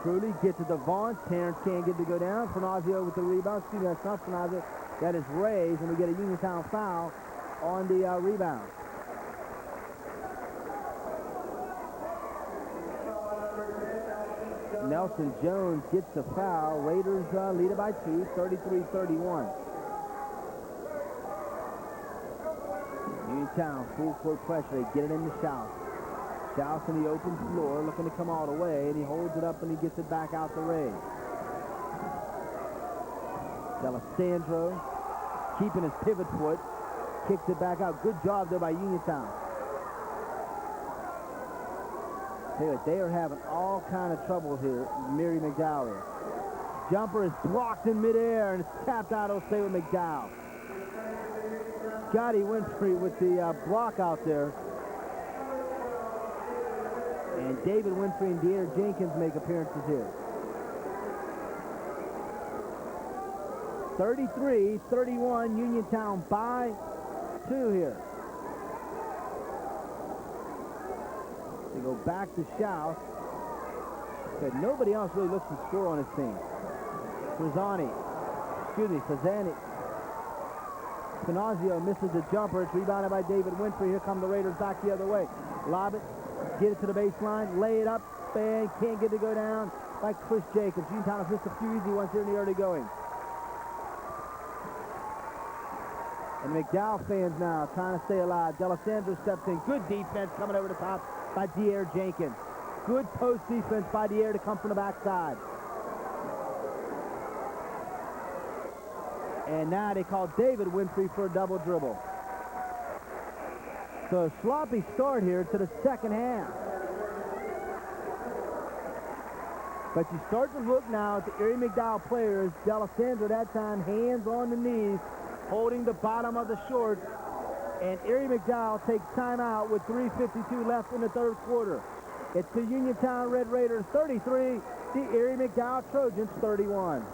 Truly gets it to Vaughn. Terrence can't get it to go down. Finazio with the rebound. Excuse me, that's not Finazio. That is Reyes, and we get a Uniontown foul on the rebound. Nelson Jones gets the foul. Raiders lead it by 2, 33-31. Uniontown, full court pressure. They get it into Schaus. Schaus in the open floor, looking to come all the way, and he holds it up and he gets it back out to Ray. D'Alessandro keeping his pivot foot, kicks it back out. Good job there by Uniontown. They are having all kind of trouble here. Erie McDowell here. Jumper is blocked in midair and it's tapped out. It'll stay with McDowell. Scotty Winfrey with the block out there. And David Winfrey and Deater Jenkins make appearances here. 33-31, Uniontown by 2 here. They go back to Schaus. But nobody else really looks to score on his team. Fazani. Finazio misses the jumper. It's rebounded by David Winfrey. Here come the Raiders back the other way. Lob it, get it to the baseline, lay it up, and can't get it to go down by Chris Jacobs. Uniontown has missed a few easy ones here in the early going. And McDowell fans now trying to stay alive. D'Alessandro steps in. Good defense coming over the top by De'Aaron Jenkins. Good post defense by De'Aaron to come from the backside. And now they call David Winfrey for a double dribble. So a sloppy start here to the second half. But you start to look now at the Erie McDowell players. D'Alessandro that time hands on the knees, holding the bottom of the shorts. And Erie McDowell takes timeout with 3:52 left in the third quarter. It's the Uniontown Red Raiders 33, the Erie McDowell Trojans 31.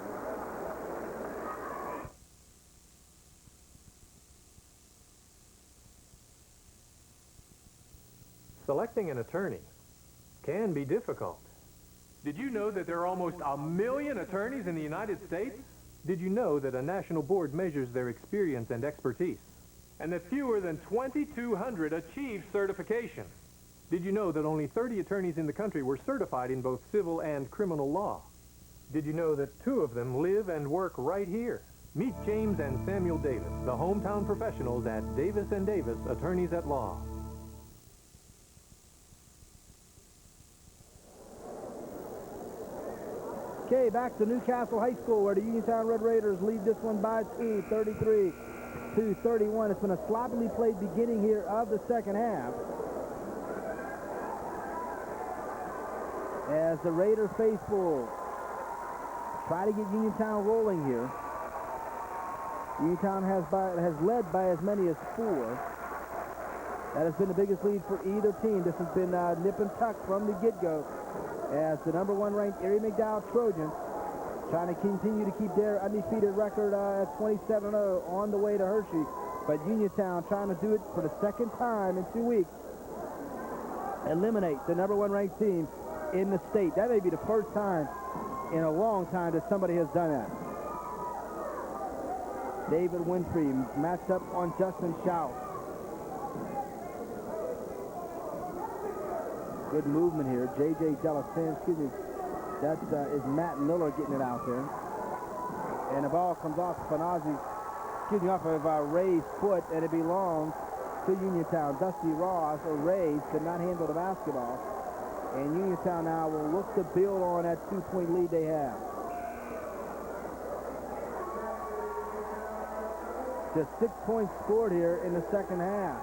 Selecting an attorney can be difficult. Did you know that there are almost 1 million attorneys in the United States? Did you know that a national board measures their experience and expertise? And that fewer than 2,200 achieve certification? Did you know that only 30 attorneys in the country were certified in both civil and criminal law? Did you know that 2 of them live and work right here? Meet James and Samuel Davis, the hometown professionals at Davis & Davis, Attorneys at Law. Okay, back to Newcastle High School where the Uniontown Red Raiders lead this one by 2, 33-31. It's been a sloppily played beginning here of the second half. As the Raiders faithful try to get Uniontown rolling here. Uniontown has led by as many as 4. That has been the biggest lead for either team. This has been nip and tuck from the get-go as the number 1 ranked Erie McDowell Trojans trying to continue to keep their undefeated record at 27-0 on the way to Hershey. But Uniontown trying to do it for the second time in 2 weeks. Eliminate the number 1 ranked team in the state. That may be the first time in a long time that somebody has done that. David Winfrey matched up on Justin Schaus. Good movement here. J.J. D'Alessandro, that is Matt Miller getting it out there. And the ball comes off off of Ray's foot, and it belongs to Uniontown. Dusty Ross, or Ray, could not handle the basketball. And Uniontown now will look to build on that 2-point lead they have. Just 6 points scored here in the second half.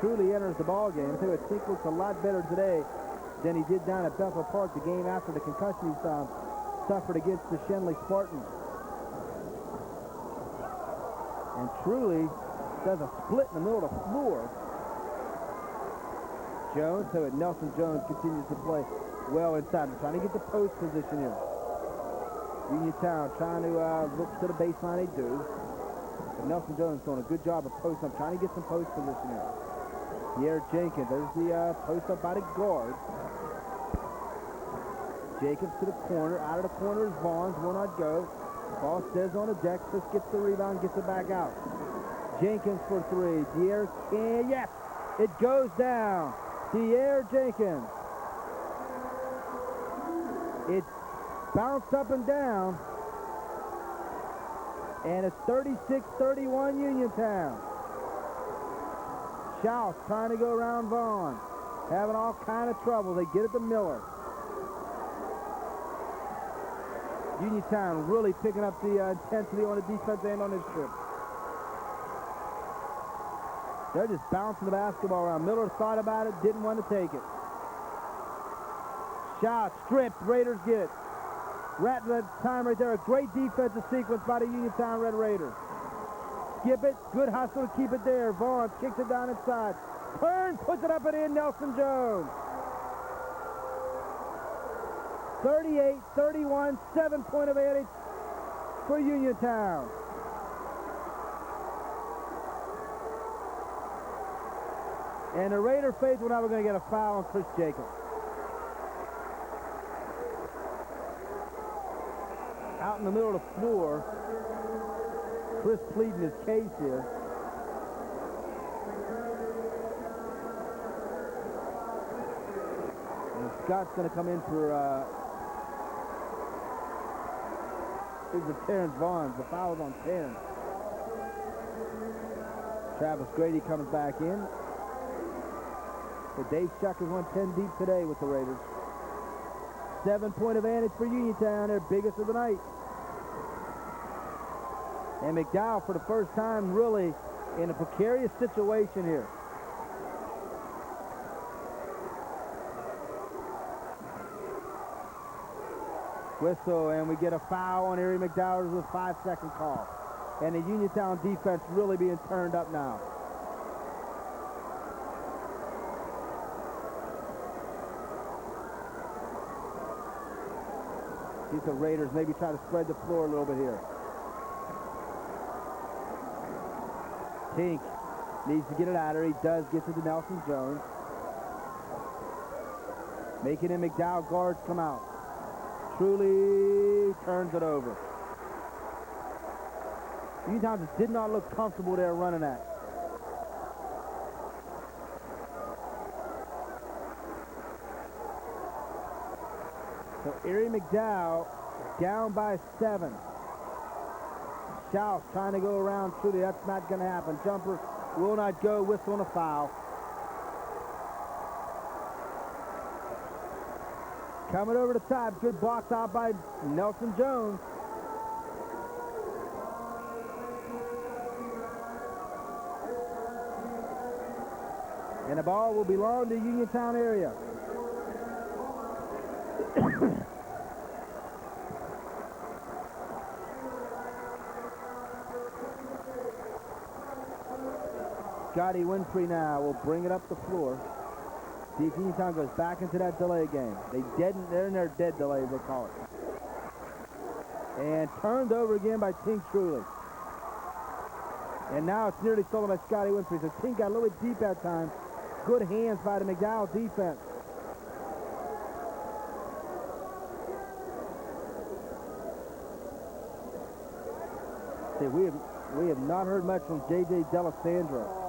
Truly enters the ball game. Too, Tink looks a lot better today than he did down at Bethel Park, the game after the concussion he suffered against the Shenley Spartans. And Truly does a split in the middle of the floor. Jones, so Nelson Jones continues to play well inside. They're trying to get the post position here. Uniontown trying to look to the baseline. They do. But Nelson Jones doing a good job of post up, trying to get some post position here. Pierre Jenkins, there's the post up by the guard. Jacobs to the corner. Out of the corner is Vaughns, will not go. Ball stays on the deck. Chris gets the rebound, gets it back out. Jenkins for 3. De'Aaron can, yes, it goes down. De'Aaron Jenkins. It's bounced up and down. And it's 36-31 Uniontown. Schaus trying to go around Vaughn. Having all kind of trouble. They get it to Miller. Uniontown really picking up the intensity on the defense end on this trip. They're just bouncing the basketball around. Miller thought about it, didn't want to take it. Shot, stripped, Raiders get it. Right that time right there, a great defensive sequence by the Uniontown Red Raiders. Skip it, good hustle to keep it there. Vaughn kicks it down inside. Turns, puts it up and in, Nelson Jones. 38-31, 7-point advantage for Uniontown. And the Raider faithful now we're going to get a foul on Chris Jacobs. Out in the middle of the floor. Chris pleading his case here. And Scott's going to come in for Terrence Vaughn. The foul on Terrence. Travis Grady comes back in. So Dave Shuckers went 10 deep today with the Raiders. 7-point advantage for Uniontown, their biggest of the night. And McDowell, for the first time, really in a precarious situation here. Whistle, and we get a foul on Erie McDowell with a 5-second call. And the Uniontown defense really being turned up now. See if the Raiders maybe try to spread the floor a little bit here. Tink needs to get it out of her. He does get to the Nelson Jones. Making him McDowell guards come out. Truly turns it over. Uniontown just did not look comfortable there running at. So Erie McDowell down by 7. Schaus trying to go around Truly. That's not going to happen. Jumper will not go. Whistle and a foul. Coming over the top. Good box out by Nelson Jones. And the ball will belong to Uniontown area. Scotty Winfrey now will bring it up the floor. See if Uniontown goes back into that delay game. They're in their dead delay, they call it. And turned over again by Tink Truly. And now it's nearly stolen by Scotty Winfrey. So Tink got a little bit deep that time. Good hands by the McDowell defense. See, we have not heard much from J.J. D'Alessandro.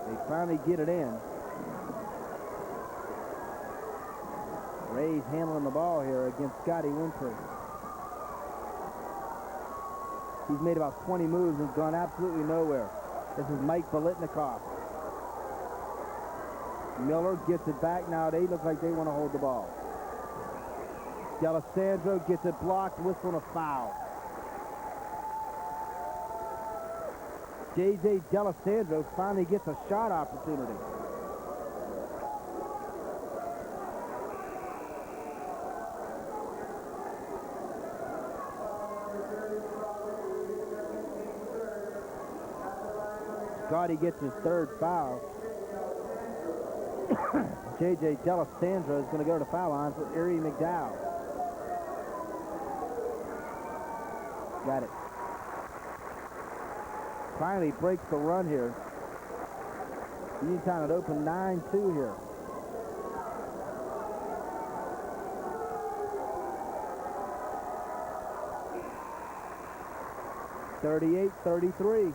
They finally get it in. Ray's handling the ball here against Scotty Winfrey. He's made about 20 moves and gone absolutely nowhere. This is Mike Bolitnikoff. Miller gets it back now. They look like they want to hold the ball. D'Alessandro gets it blocked. Whistle and a foul. J.J. D'Alessandro finally gets a shot opportunity. Scotty gets his third foul. J.J. D'Alessandro is going to go to the foul line for Erie McDowell. Got it. Finally breaks the run here. Uniontown had opened 9-2 here. (38-33).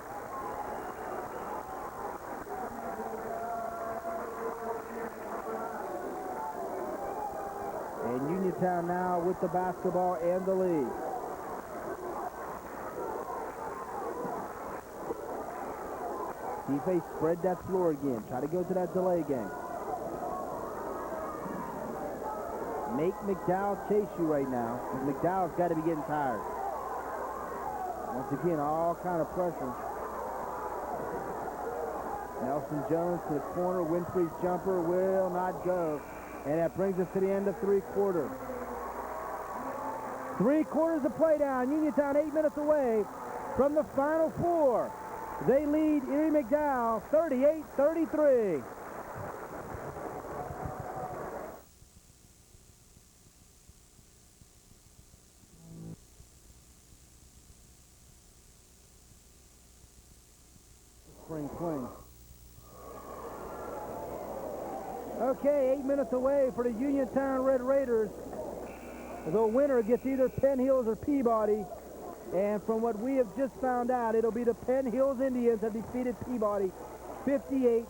And Uniontown now with the basketball and the lead. Defense spread that floor again. Try to go to that delay game. Make McDowell chase you right now. McDowell's got to be getting tired. Once again, all kind of pressure. Nelson Jones to the corner. Winfrey's jumper will not go. And that brings us to the end of 3/4. 3/4 of play down. Uniontown 8 minutes away from the Final Four. They lead Erie McDowell 38-33. Spring swing. Okay, 8 minutes away for the Uniontown Red Raiders. The winner gets either Penn Hills or Peabody. And from what we have just found out, it'll be the Penn Hills Indians that defeated Peabody 58-54.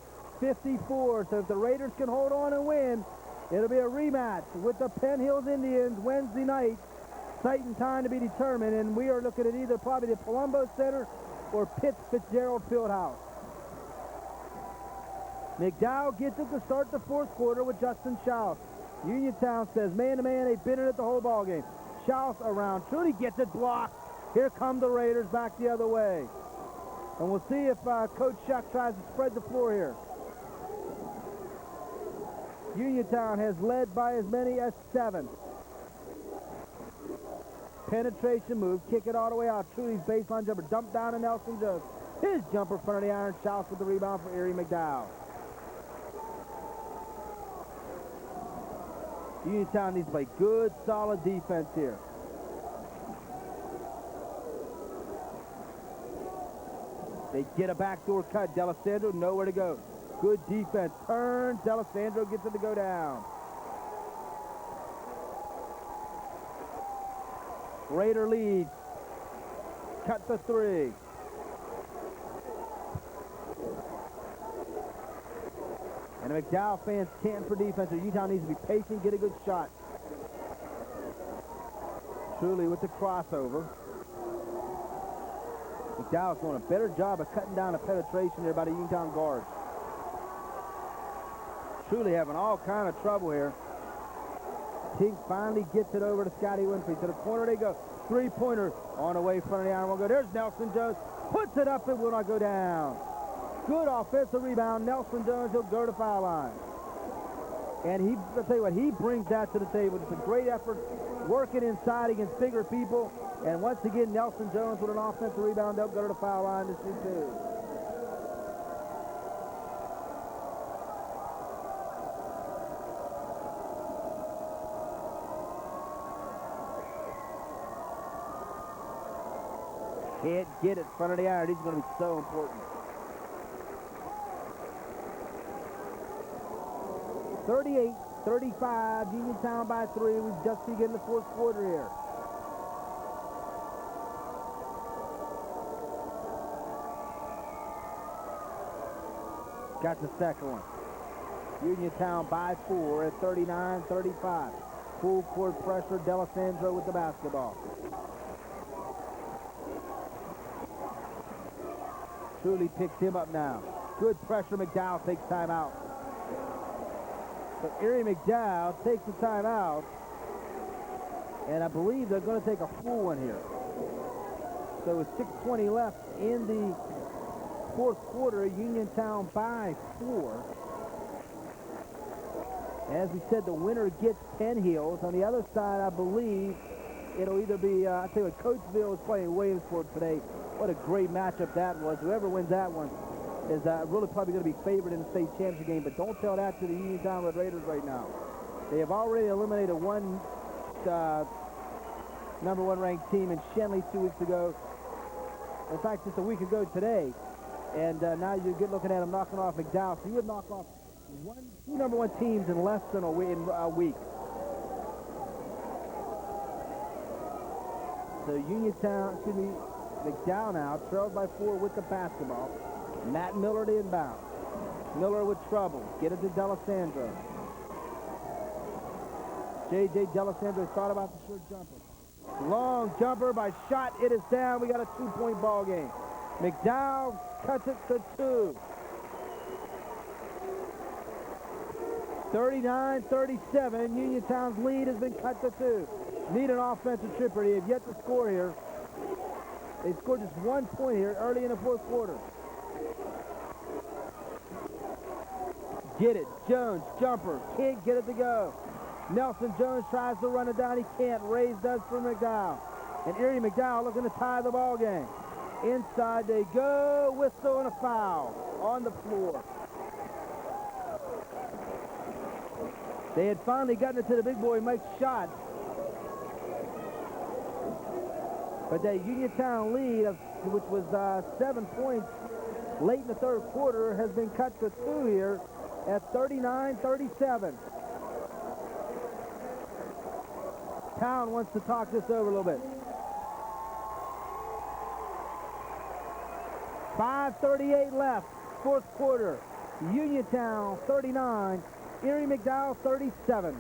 So if the Raiders can hold on and win, it'll be a rematch with the Penn Hills Indians Wednesday night. Site and time to be determined, and we are looking at either probably the Palumbo Center or Pitts Fitzgerald Fieldhouse. McDowell gets it to start the fourth quarter with Justin Schaus. Uniontown says man-to-man, they've been in it the whole ball game. Schaus around, Trudy gets it blocked. Here come the Raiders back the other way. And we'll see if Coach Shuck tries to spread the floor here. Uniontown has led by as many as 7. Penetration move, kick it all the way out. Trudy's baseline jumper, dump down to Nelson Jones. His jumper in front of the iron. Schaus with the rebound for Erie McDowell. Uniontown needs to play good, solid defense here. They get a backdoor cut. D'Alessandro nowhere to go. Good defense. Turn. D'Alessandro gets it to go down. Raider lead. Cut the 3. And the McDowell fans can't for defense. So Utah needs to be patient, get a good shot. Truly with the crossover. McDowell's doing a better job of cutting down the penetration there by the Uniontown guards. Truly having all kind of trouble here. Tink finally gets it over to Scotty Winfrey. To the corner they go. Three-pointer on the way front of the iron. Won't go. There's Nelson Jones. Puts it up. It will not go down. Good offensive rebound. Nelson Jones, he'll go to the foul line. And I'll tell you what, he brings that to the table. It's a great effort working inside against bigger people. And once again, Nelson Jones with an offensive rebound. They'll go to the foul line to shoot 2. Can't get it in front of the iron. He's going to be so important. 38-35, Uniontown by 3. We've just begun the fourth quarter here. Got the second one. Uniontown by 4 at 39-35. Full court pressure. D'Alessandro with the basketball. Truly picks him up now. Good pressure. McDowell takes timeout. So Erie McDowell takes the timeout. And I believe they're going to take a full one here. So with 6:20 left in the fourth quarter, Uniontown by 4. As we said, the winner gets Penn Hills. On the other side, I believe it'll either be, I'll tell you what, Coatesville is playing Williamsport today. What a great matchup that was. Whoever wins that one is really probably going to be favored in the state championship game. But don't tell that to the Uniontown Red Raiders right now. They have already eliminated one number 1 ranked team in Shenley 2 weeks ago. In fact, just a week ago today. And now you're looking at them knocking off McDowell. So you would knock off 2 number 1 teams in less than a week. So Uniontown, McDowell now trailed by 4 with the basketball. Matt Miller to inbound. Miller with trouble. Get it to D'Alessandro. J.J. D'Alessandro thought about the short jumper. Long jumper by shot. It is down. We got a 2-point ball game. McDowell cuts it to 2. 39-37. Uniontown's lead has been cut to 2. Need an offensive tripper. They have yet to score here. They scored just 1 point here early in the fourth quarter. Get it. Jones, jumper. Can't get it to go. Nelson Jones tries to run it down. He can't. Raise does for McDowell. And Erie McDowell looking to tie the ball game. Inside they go. Whistle and a foul on the floor. They had finally gotten it to the big boy Mike's shot. But that Uniontown lead, which was 7 points late in the third quarter, has been cut to 2 here at 39-37. Town wants to talk this over a little bit. 5:38 left, fourth quarter. Uniontown 39, Erie McDowell 37.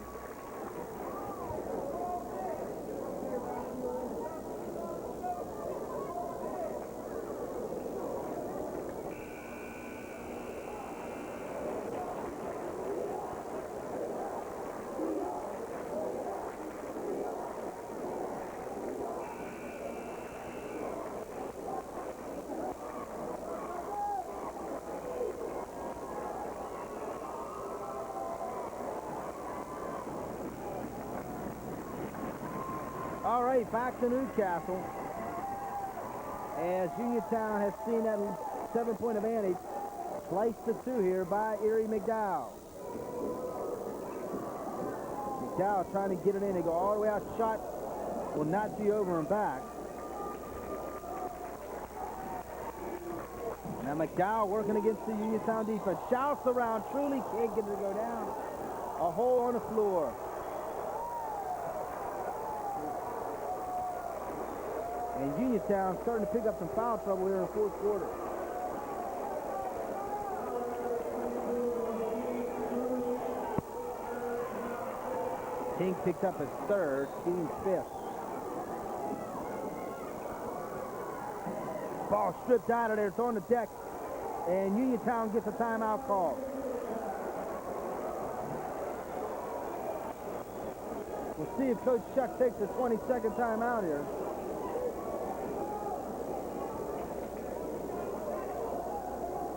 All right, back to Newcastle. As Uniontown has seen that 7-point advantage sliced to 2 here by Erie McDowell. McDowell trying to get it in. They go all the way out. Shot will not be over and back. Now McDowell working against the Uniontown defense. Shouts around. Truly can't get it to go down. A hole on the floor. And Uniontown starting to pick up some foul trouble here in the fourth quarter. King picked up his third, team fifth. Ball stripped out of there. It's on the deck. And Uniontown gets a timeout call. We'll see if Coach Shuck takes a 20-second timeout here.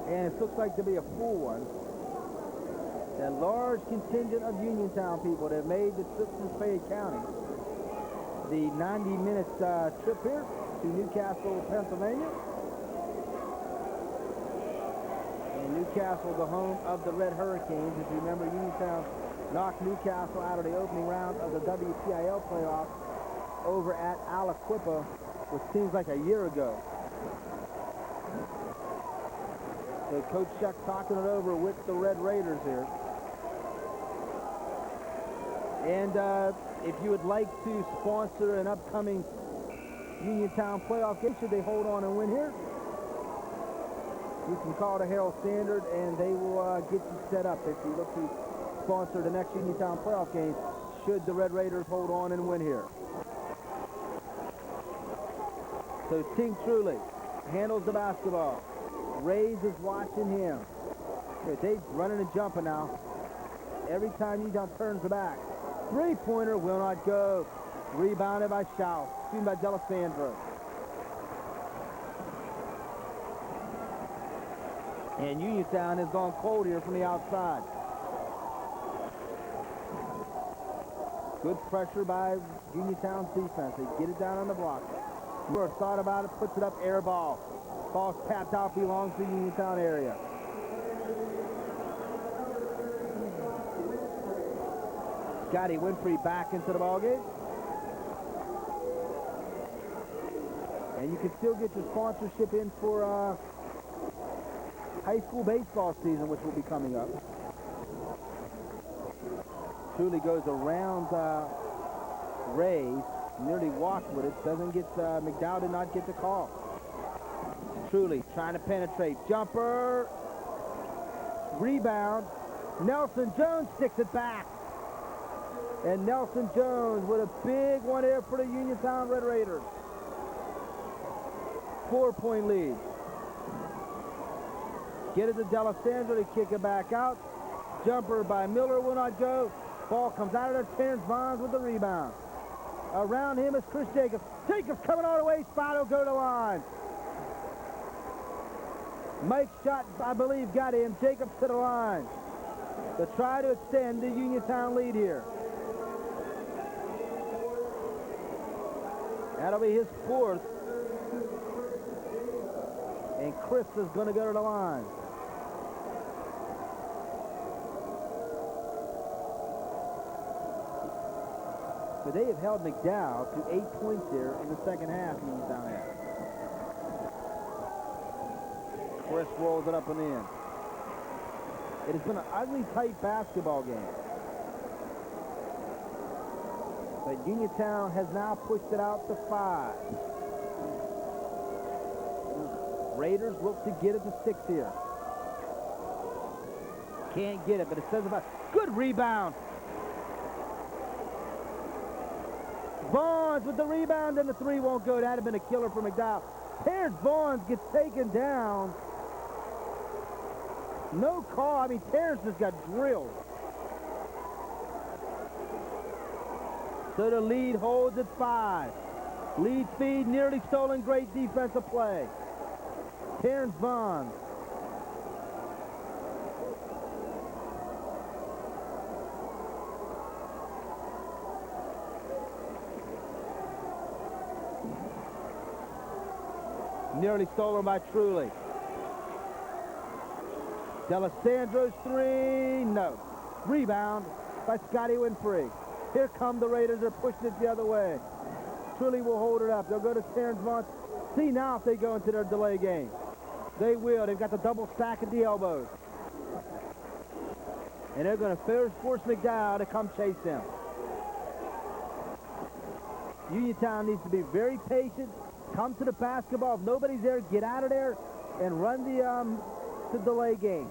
And it looks like to be a full one. A large contingent of Uniontown people that have made the trip from Fayette County. The 90-minute trip here to Newcastle, Pennsylvania. And Newcastle, the home of the Red Hurricanes. If you remember, Uniontown knocked Newcastle out of the opening round of the WPIAA playoffs over at Aliquippa, which seems like a year ago. So Coach Shuck talking it over with the Red Raiders here. And if you would like to sponsor an upcoming Uniontown playoff game, should they hold on and win here, you can call the Herald Standard and they will get you set up if you look to sponsor the next Uniontown playoff game should the Red Raiders hold on and win here. So Ting Truly handles the basketball. Reyes is watching him. They're running and jumping now. Every time Uniontown turns the back. Three-pointer will not go. Rebounded by Schaus. Shooting by D'Alessandro. And Uniontown has gone cold here from the outside. Good pressure by Uniontown's defense. They get it down on the block. Moore thought about it, puts it up, air ball. Ball's tapped out, belongs to the Uniontown area. Scotty Winfrey back into the ballgame. And you can still get your sponsorship in for high school baseball season, which will be coming up. Truly goes around Reyes. Nearly walked with it. Doesn't get, McDowell did not get the call. Truly trying to penetrate. Jumper. Rebound. Nelson Jones sticks it back. And Nelson Jones with a big one here for the Uniontown Red Raiders. 4-point lead. Get it to D'Alessandro to kick it back out. Jumper by Miller will not go. Ball comes out of there. Terrence Bonds with the rebound. Around him is Chris Jacobs. Jacobs coming all the way. Spot will go to line. Mike's shot, I believe, got him. Jacobs to the line to try to extend the Uniontown lead here. That'll be his fourth. And Chris is going to go to the line. But they have held McDowell to 8 points here in the second half. Uniontown has. Chris rolls it up and in. It has been an ugly, tight basketball game. But Uniontown has now pushed it out to 5. Raiders look to get it to 6 here. Can't get it, but it says about good rebound. Vaughns with the rebound, and the 3 won't go. That'd have been a killer for McDowell. Terrence Vaughns gets taken down. No call. I mean, Terrence just got drilled. So the lead holds at 5. Lead speed, nearly stolen, great defensive play. Terrence Vaughns. Nearly stolen by Truly. D'Alessandro's 3, no. Rebound by Scotty Winfrey. Here come the Raiders. They're pushing it the other way. Truly will hold it up. They'll go to Terrence Vaughn. See now if they go into their delay game. They will. They've got the double stack at the elbows. And they're going to force McDowell to come chase them. Uniontown needs to be very patient. Come to the basketball. If nobody's there, get out of there and run the delay game.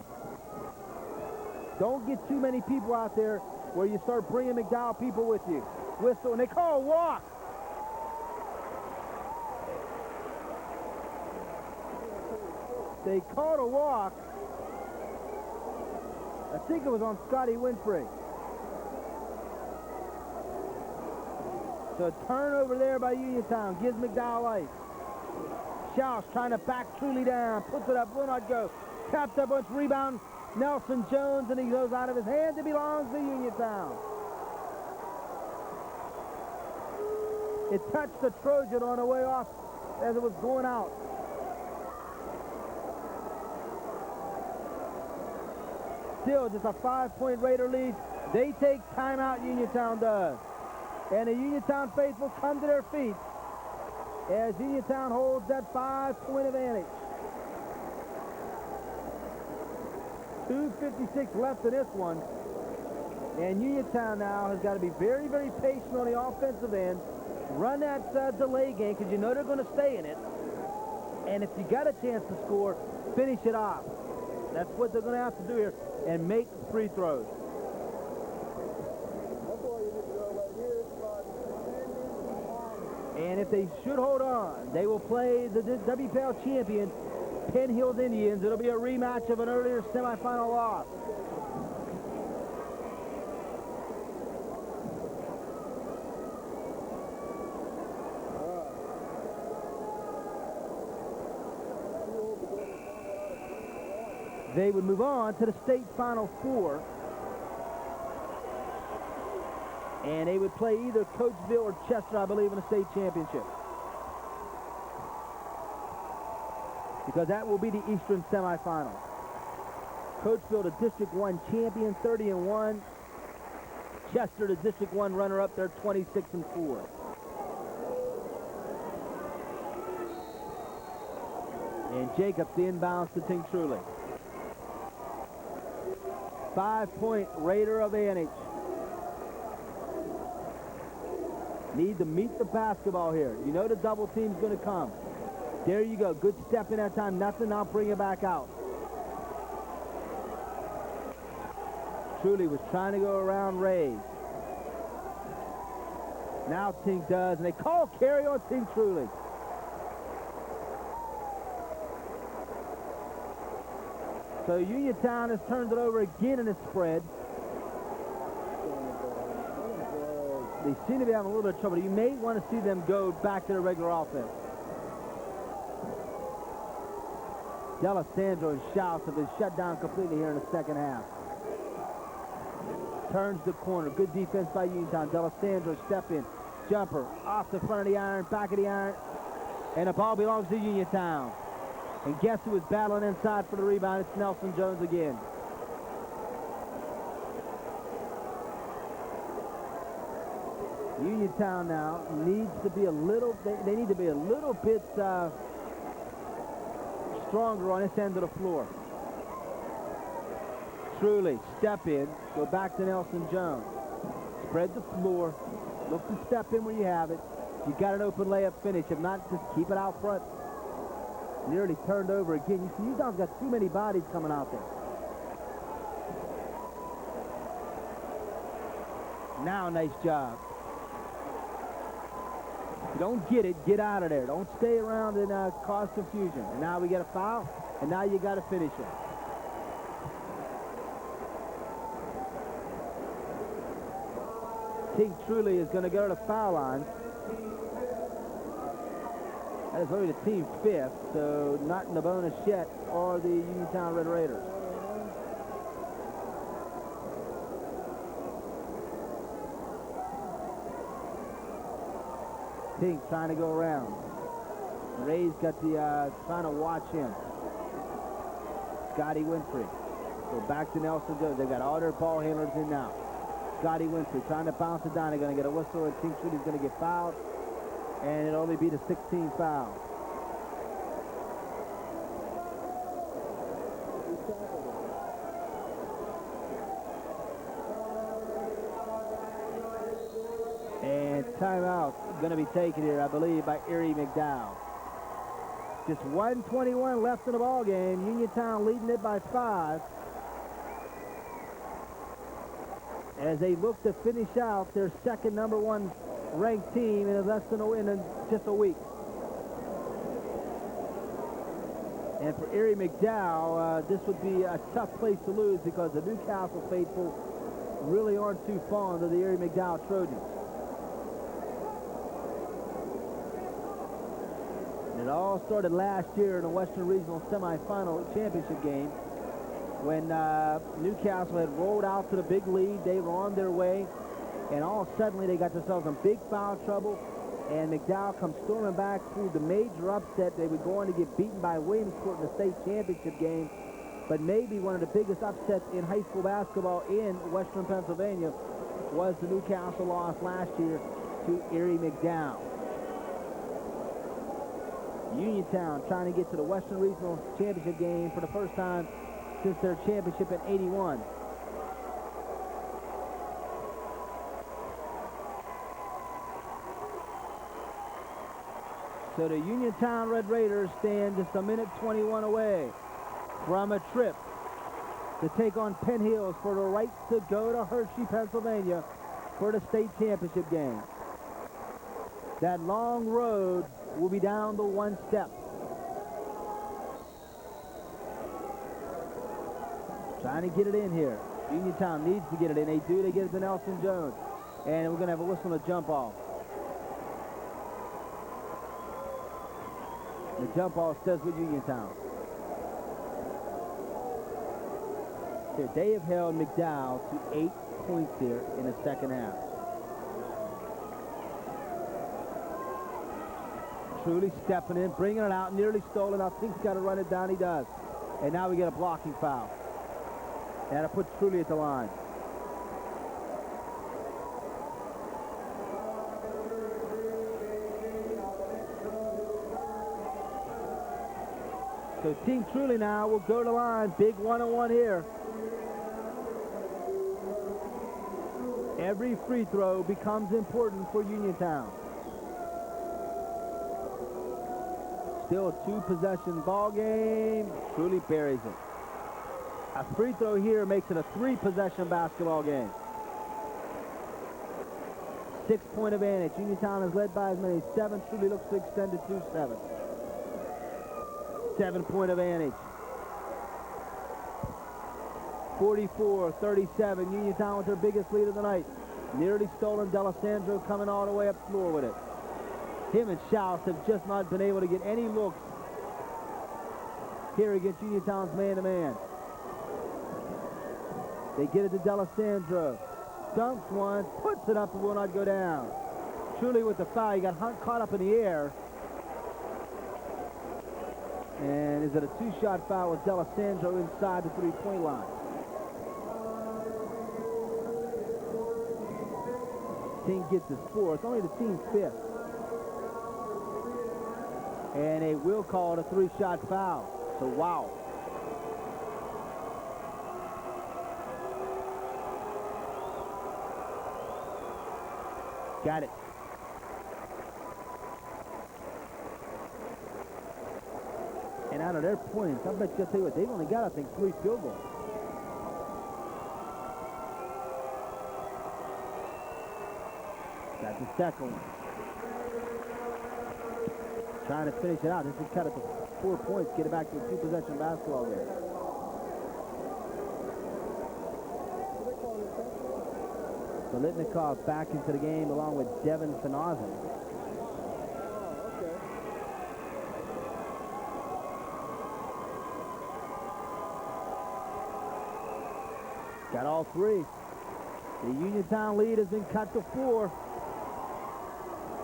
Don't get too many people out there where you start bringing McDowell people with you. Whistle, and they call a walk. They called a walk. I think it was on Scotty Winfrey. So a turnover there by Uniontown. Gives McDowell ice. Schaus trying to back Truly down. Puts it up. Will not go. Tapped up once. Rebound. Nelson Jones. And he goes out of his hands. It belongs to Uniontown. It touched the Trojan on the way off as it was going out. Still just a 5-point Raider lead. They take timeout, Uniontown does. And the Uniontown faithful come to their feet as Uniontown holds that 5-point advantage. 2:56 left in this one. And Uniontown now has got to be very, very patient on the offensive end. Run that delay game because you know they're going to stay in it. And if you got a chance to score, finish it off. That's what they're going to have to do here and make free throws. And if they should hold on, they will play the WPL champion, Penn Hills Indians. It'll be a rematch of an earlier semifinal loss. They would move on to the state Final Four. And they would play either Coatesville or Chester, I believe, in the state championship. Because that will be the Eastern semifinal. Coatesville, the District 1 champion, 30-1. Chester, the District 1 runner-up, they're 26-4. And Jacobs, the inbounds to Ting Truly. 5-point Raider advantage. Need to meet the basketball here. You know the double team's going to come. There you go. Good step in that time. Nothing. I'll bring it back out. Truly was trying to go around Ray. Now Ting does, and they call carry on Ting Truly. So Uniontown has turned it over again in its spread. They seem to be having a little bit of trouble. You may want to see them go back to their regular offense. D'Alessandro and Schaus have been shut down completely here in the second half. Turns the corner. Good defense by Uniontown. D'Alessandro step in. Jumper off the front of the iron, back of the iron. And the ball belongs to Uniontown. And guess who was battling inside for the rebound? It's Nelson Jones again. Uniontown now needs to be a little, they need to be a little bit stronger on this end of the floor. Truly, step in, go back to Nelson Jones. Spread the floor, look to step in where you have it. You got an open layup finish. If not, just keep it out front. Nearly turned over again. You see, Uniontown's got too many bodies coming out there. Now, nice job. If you don't get it, get out of there. Don't stay around and cause confusion. And now we get a foul, and now you got to finish it. King Truly is going to go to the foul line. That is only the team fifth, so not in the bonus yet, or the Uniontown Red Raiders. King trying to go around. Ray's got the, trying to watch him. Scotty Winfrey. Go back to Nelson Jones. They've got all their ball handlers in now. Scotty Winfrey trying to bounce it down. They're going to get a whistle, and King Trudy's going to get fouled. And it'll only be the 16th foul. And timeout going to be taken here, I believe, by Erie McDowell. Just 1:21 left in the ball game. Uniontown leading it by 5. As they look to finish out their second #1 ranked team in less than just a week. And for Erie McDowell, this would be a tough place to lose because the Newcastle faithful really aren't too fond of the Erie McDowell Trojans. And it all started last year in the Western Regional semifinal championship game when Newcastle had rolled out to the big lead. They were on their way, and all suddenly they got themselves in big foul trouble, and McDowell comes storming back through the major upset. They were going to get beaten by Williamsport in the state championship game, but maybe one of the biggest upsets in high school basketball in Western Pennsylvania was the Newcastle loss last year to Erie McDowell. Uniontown trying to get to the Western Regional Championship game for the first time since their championship in '81. So the Uniontown Red Raiders stand just a minute 21 away from a trip to take on Penn Hills for the right to go to Hershey, Pennsylvania for the state championship game. That long road will be down to one step. Trying to get it in here. Uniontown needs to get it in. They do. They get it to Nelson Jones. And we're going to have a whistle and a jump off. The jump off stays with Uniontown. Here, they have held McDowell to 8 points here in the second half. Truly stepping in, bringing it out, nearly stolen. I think he's got to run it down. He does. And now we get a blocking foul. And it puts Truly at the line. So Team Truly now will go to the line. Big 1-on-1 here. Every free throw becomes important for Uniontown. Still a 2-possession ball game. Truly buries it. A free throw here makes it a 3-possession basketball game. 6-point advantage. Uniontown is led by as many as 7. Truly looks to extend it to 7. 7-point advantage. 44-37. Uniontown with their biggest lead of the night. Nearly stolen. D'Alessandro coming all the way up the floor with it. Him and Schaus have just not been able to get any looks here against Uniontown's man-to-man. They get it to D'Alessandro. Dumps one, puts it up, and will not go down. Truly with the foul. He got caught up in the air. And is it a 2-shot foul with D'Alessandro inside the 3-point line? Team gets his 4th. Only the team's 5th. And they will call it a 3-shot foul. So, wow. Got it. And out of their points, I bet you, I'll tell you what, they've only got, I think, 3 field goals. That's the second one. Trying to finish it out. This is cut it to 4 points, get it back to a 2-possession basketball game. Solitnikov back into the game along with Devin Finazin. Got all 3. The Uniontown lead has been cut to 4.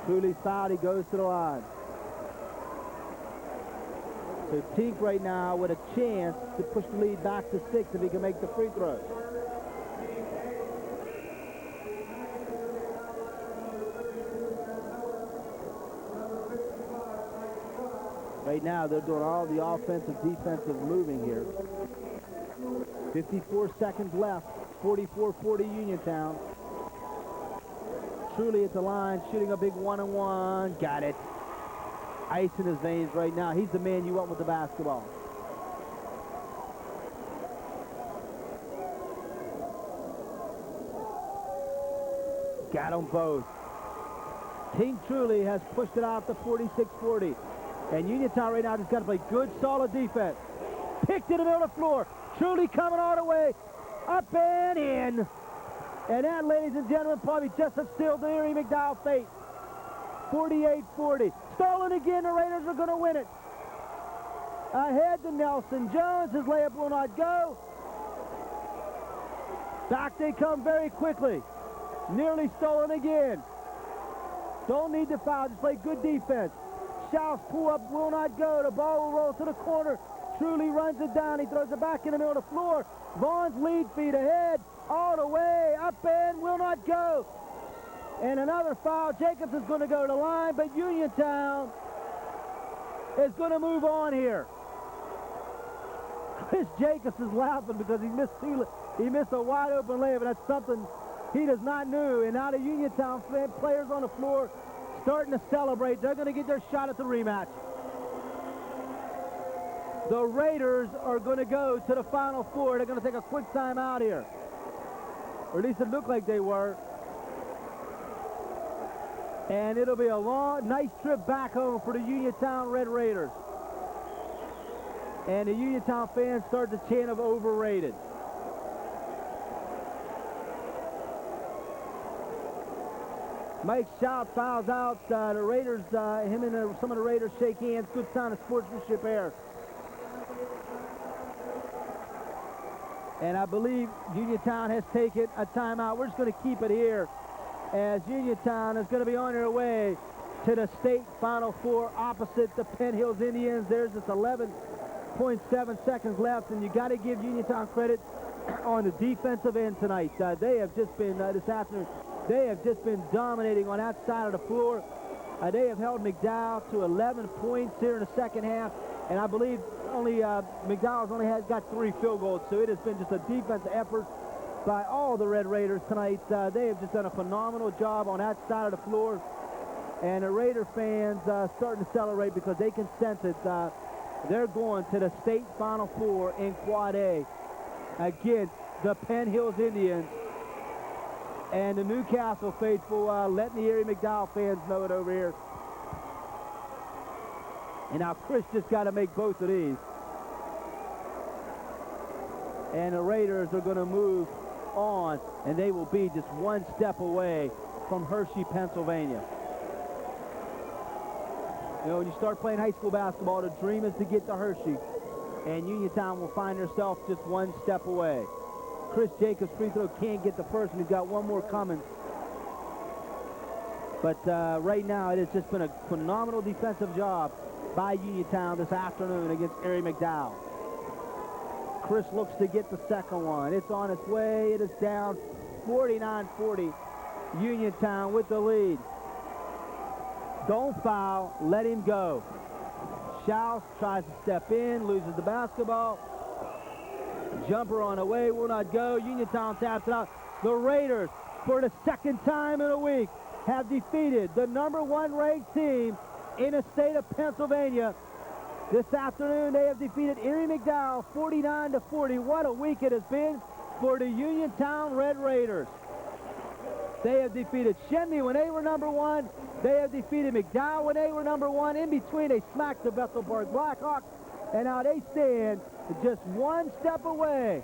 Truly's fouled. He goes to the line. So Tink right now with a chance to push the lead back to 6 if he can make the free throw. Right now they're doing all the offensive, defensive moving here. 54 seconds left. 44-40 Uniontown. Truly at the line, shooting a big 1-on-1. Got it. Ice in his veins right now. He's the man you want with the basketball. Got them both. Team Truly has pushed it out to 46-40. And Uniontown right now just got to play good, solid defense. Picked it in the middle of the floor. Truly coming all the way. Up and in. And that, ladies and gentlemen, probably just a steal to Erie McDowell fate. 48-40. Stolen again. The Raiders are going to win it. Ahead to Nelson Jones. His layup will not go. Back they come very quickly. Nearly stolen again. Don't need the foul. Just play good defense. Schaus pull up will not go. The ball will roll to the corner. Truly runs it down. He throws it back in the middle of the floor. Vaughn's lead feet ahead. All the way. Up and will not go. And another foul. Jacobs is going to go to the line, but Uniontown is going to move on here. Chris Jacobs is laughing because he missed a wide open layup, and that's something he does not know. And now the Uniontown players on the floor starting to celebrate. They're going to get their shot at the rematch. The Raiders are going to go to the Final Four. They're going to take a quick timeout here. Or at least it looked like they were. And it'll be a long, nice trip back home for the Uniontown Red Raiders. And the Uniontown fans start the chant of overrated. Mike Schaut fouls out. The Raiders, him and some of the Raiders shake hands. Good sign of sportsmanship here. And I believe Uniontown has taken a timeout. We're just going to keep it here as Uniontown is going to be on their way to the state Final Four opposite the Penn Hills Indians. There's just 11.7 seconds left, and you got to give Uniontown credit on the defensive end tonight. They have just been, this afternoon, they have just been dominating on that side of the floor. They have held McDowell to 11 points here in the second half, and I believe only McDowell's only got 3 field goals, so it has been just a defensive effort by all the Red Raiders tonight. They have just done a phenomenal job on that side of the floor, and the Raider fans starting to celebrate because they can sense it. They're going to the state Final Four in Quad A against the Penn Hills Indians. And the Newcastle faithful letting the Erie McDowell fans know it over here. And now Chris just got to make both of these. And the Raiders are going to move on, and they will be just one step away from Hershey, Pennsylvania. You know, when you start playing high school basketball, the dream is to get to Hershey, and Uniontown will find herself just one step away. Chris Jacobs' free throw can't get the first, and he's got one more coming. But right now, it has just been a phenomenal defensive job by Uniontown this afternoon against Erie McDowell. Chris looks to get the second one. It's on its way. It is down 49-40. Uniontown with the lead. Don't foul. Let him go. Schaus tries to step in, loses the basketball. Jumper on the way, will not go. Uniontown taps it out. The Raiders, for the second time in a week, have defeated the #1 ranked team in the state of Pennsylvania. This afternoon, they have defeated Erie McDowell 49-40. What a week it has been for the Uniontown Red Raiders. They have defeated Shenley when they were #1. They have defeated McDowell when they were #1. In between, they smacked the Bethelburg Blackhawks, and now they stand just one step away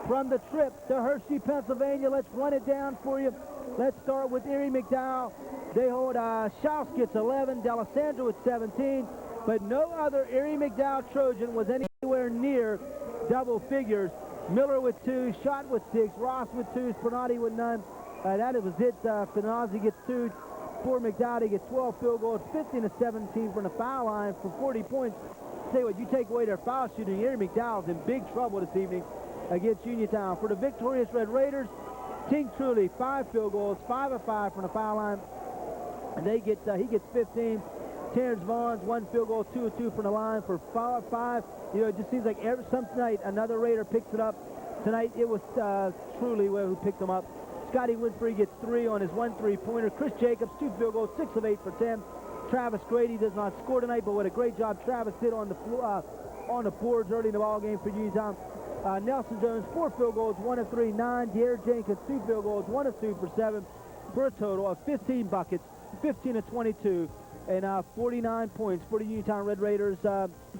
from the trip to Hershey, Pennsylvania. Let's run it down for you. Let's start with Erie McDowell. They hold Schaus gets 11, D'Alessandro with 17, but no other Erie McDowell Trojan was anywhere near double figures. Miller with 2, Schott with 6, Ross with 2, Spinati with none. That was it. Finazzi gets 2. For McDowell, he gets 12 field goals, 15-17 from the foul line for 40 points. Say what, you take away their foul shooting, Erie McDowell's in big trouble this evening against Uniontown. For the victorious Red Raiders, King Truly, 5 field goals, 5 of 5 from the foul line. And he gets 15. Terrence Vaughn's 1 field goal, 2 of 2 from the line for 5. You know, it just seems like some night another Raider picks it up. Tonight it was Truly who picked them up. Scotty Winfrey gets 3 on his 1 3-pointer. Chris Jacobs, 2 field goals, 6 of 8 for 10. Travis Grady does not score tonight, but what a great job Travis did on the boards early in the ball game for Uniontown. Nelson Jones, 4 field goals, 1 of 3, 9. De'Aaron Jenkins, 2 field goals, 1 of 2 for 7, for a total of 15 buckets, 15 of 22, and 49 points for the Uniontown Red Raiders.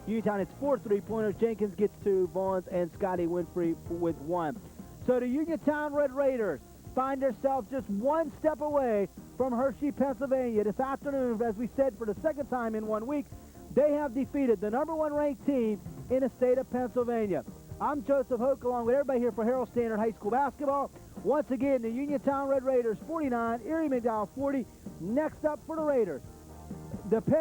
Uniontown hits 4 3-pointers. Jenkins gets 2, Vaughns and Scotty Winfrey with 1. So the Uniontown Red Raiders find themselves just one step away from Hershey, Pennsylvania. This afternoon, as we said, for the second time in 1 week, they have defeated the #1 ranked team in the state of Pennsylvania. I'm Joseph Hoke, along with everybody here for Harold Standard High School Basketball. Once again, the Uniontown Red Raiders 49, Erie McDowell 40. Next up for the Raiders, the Penn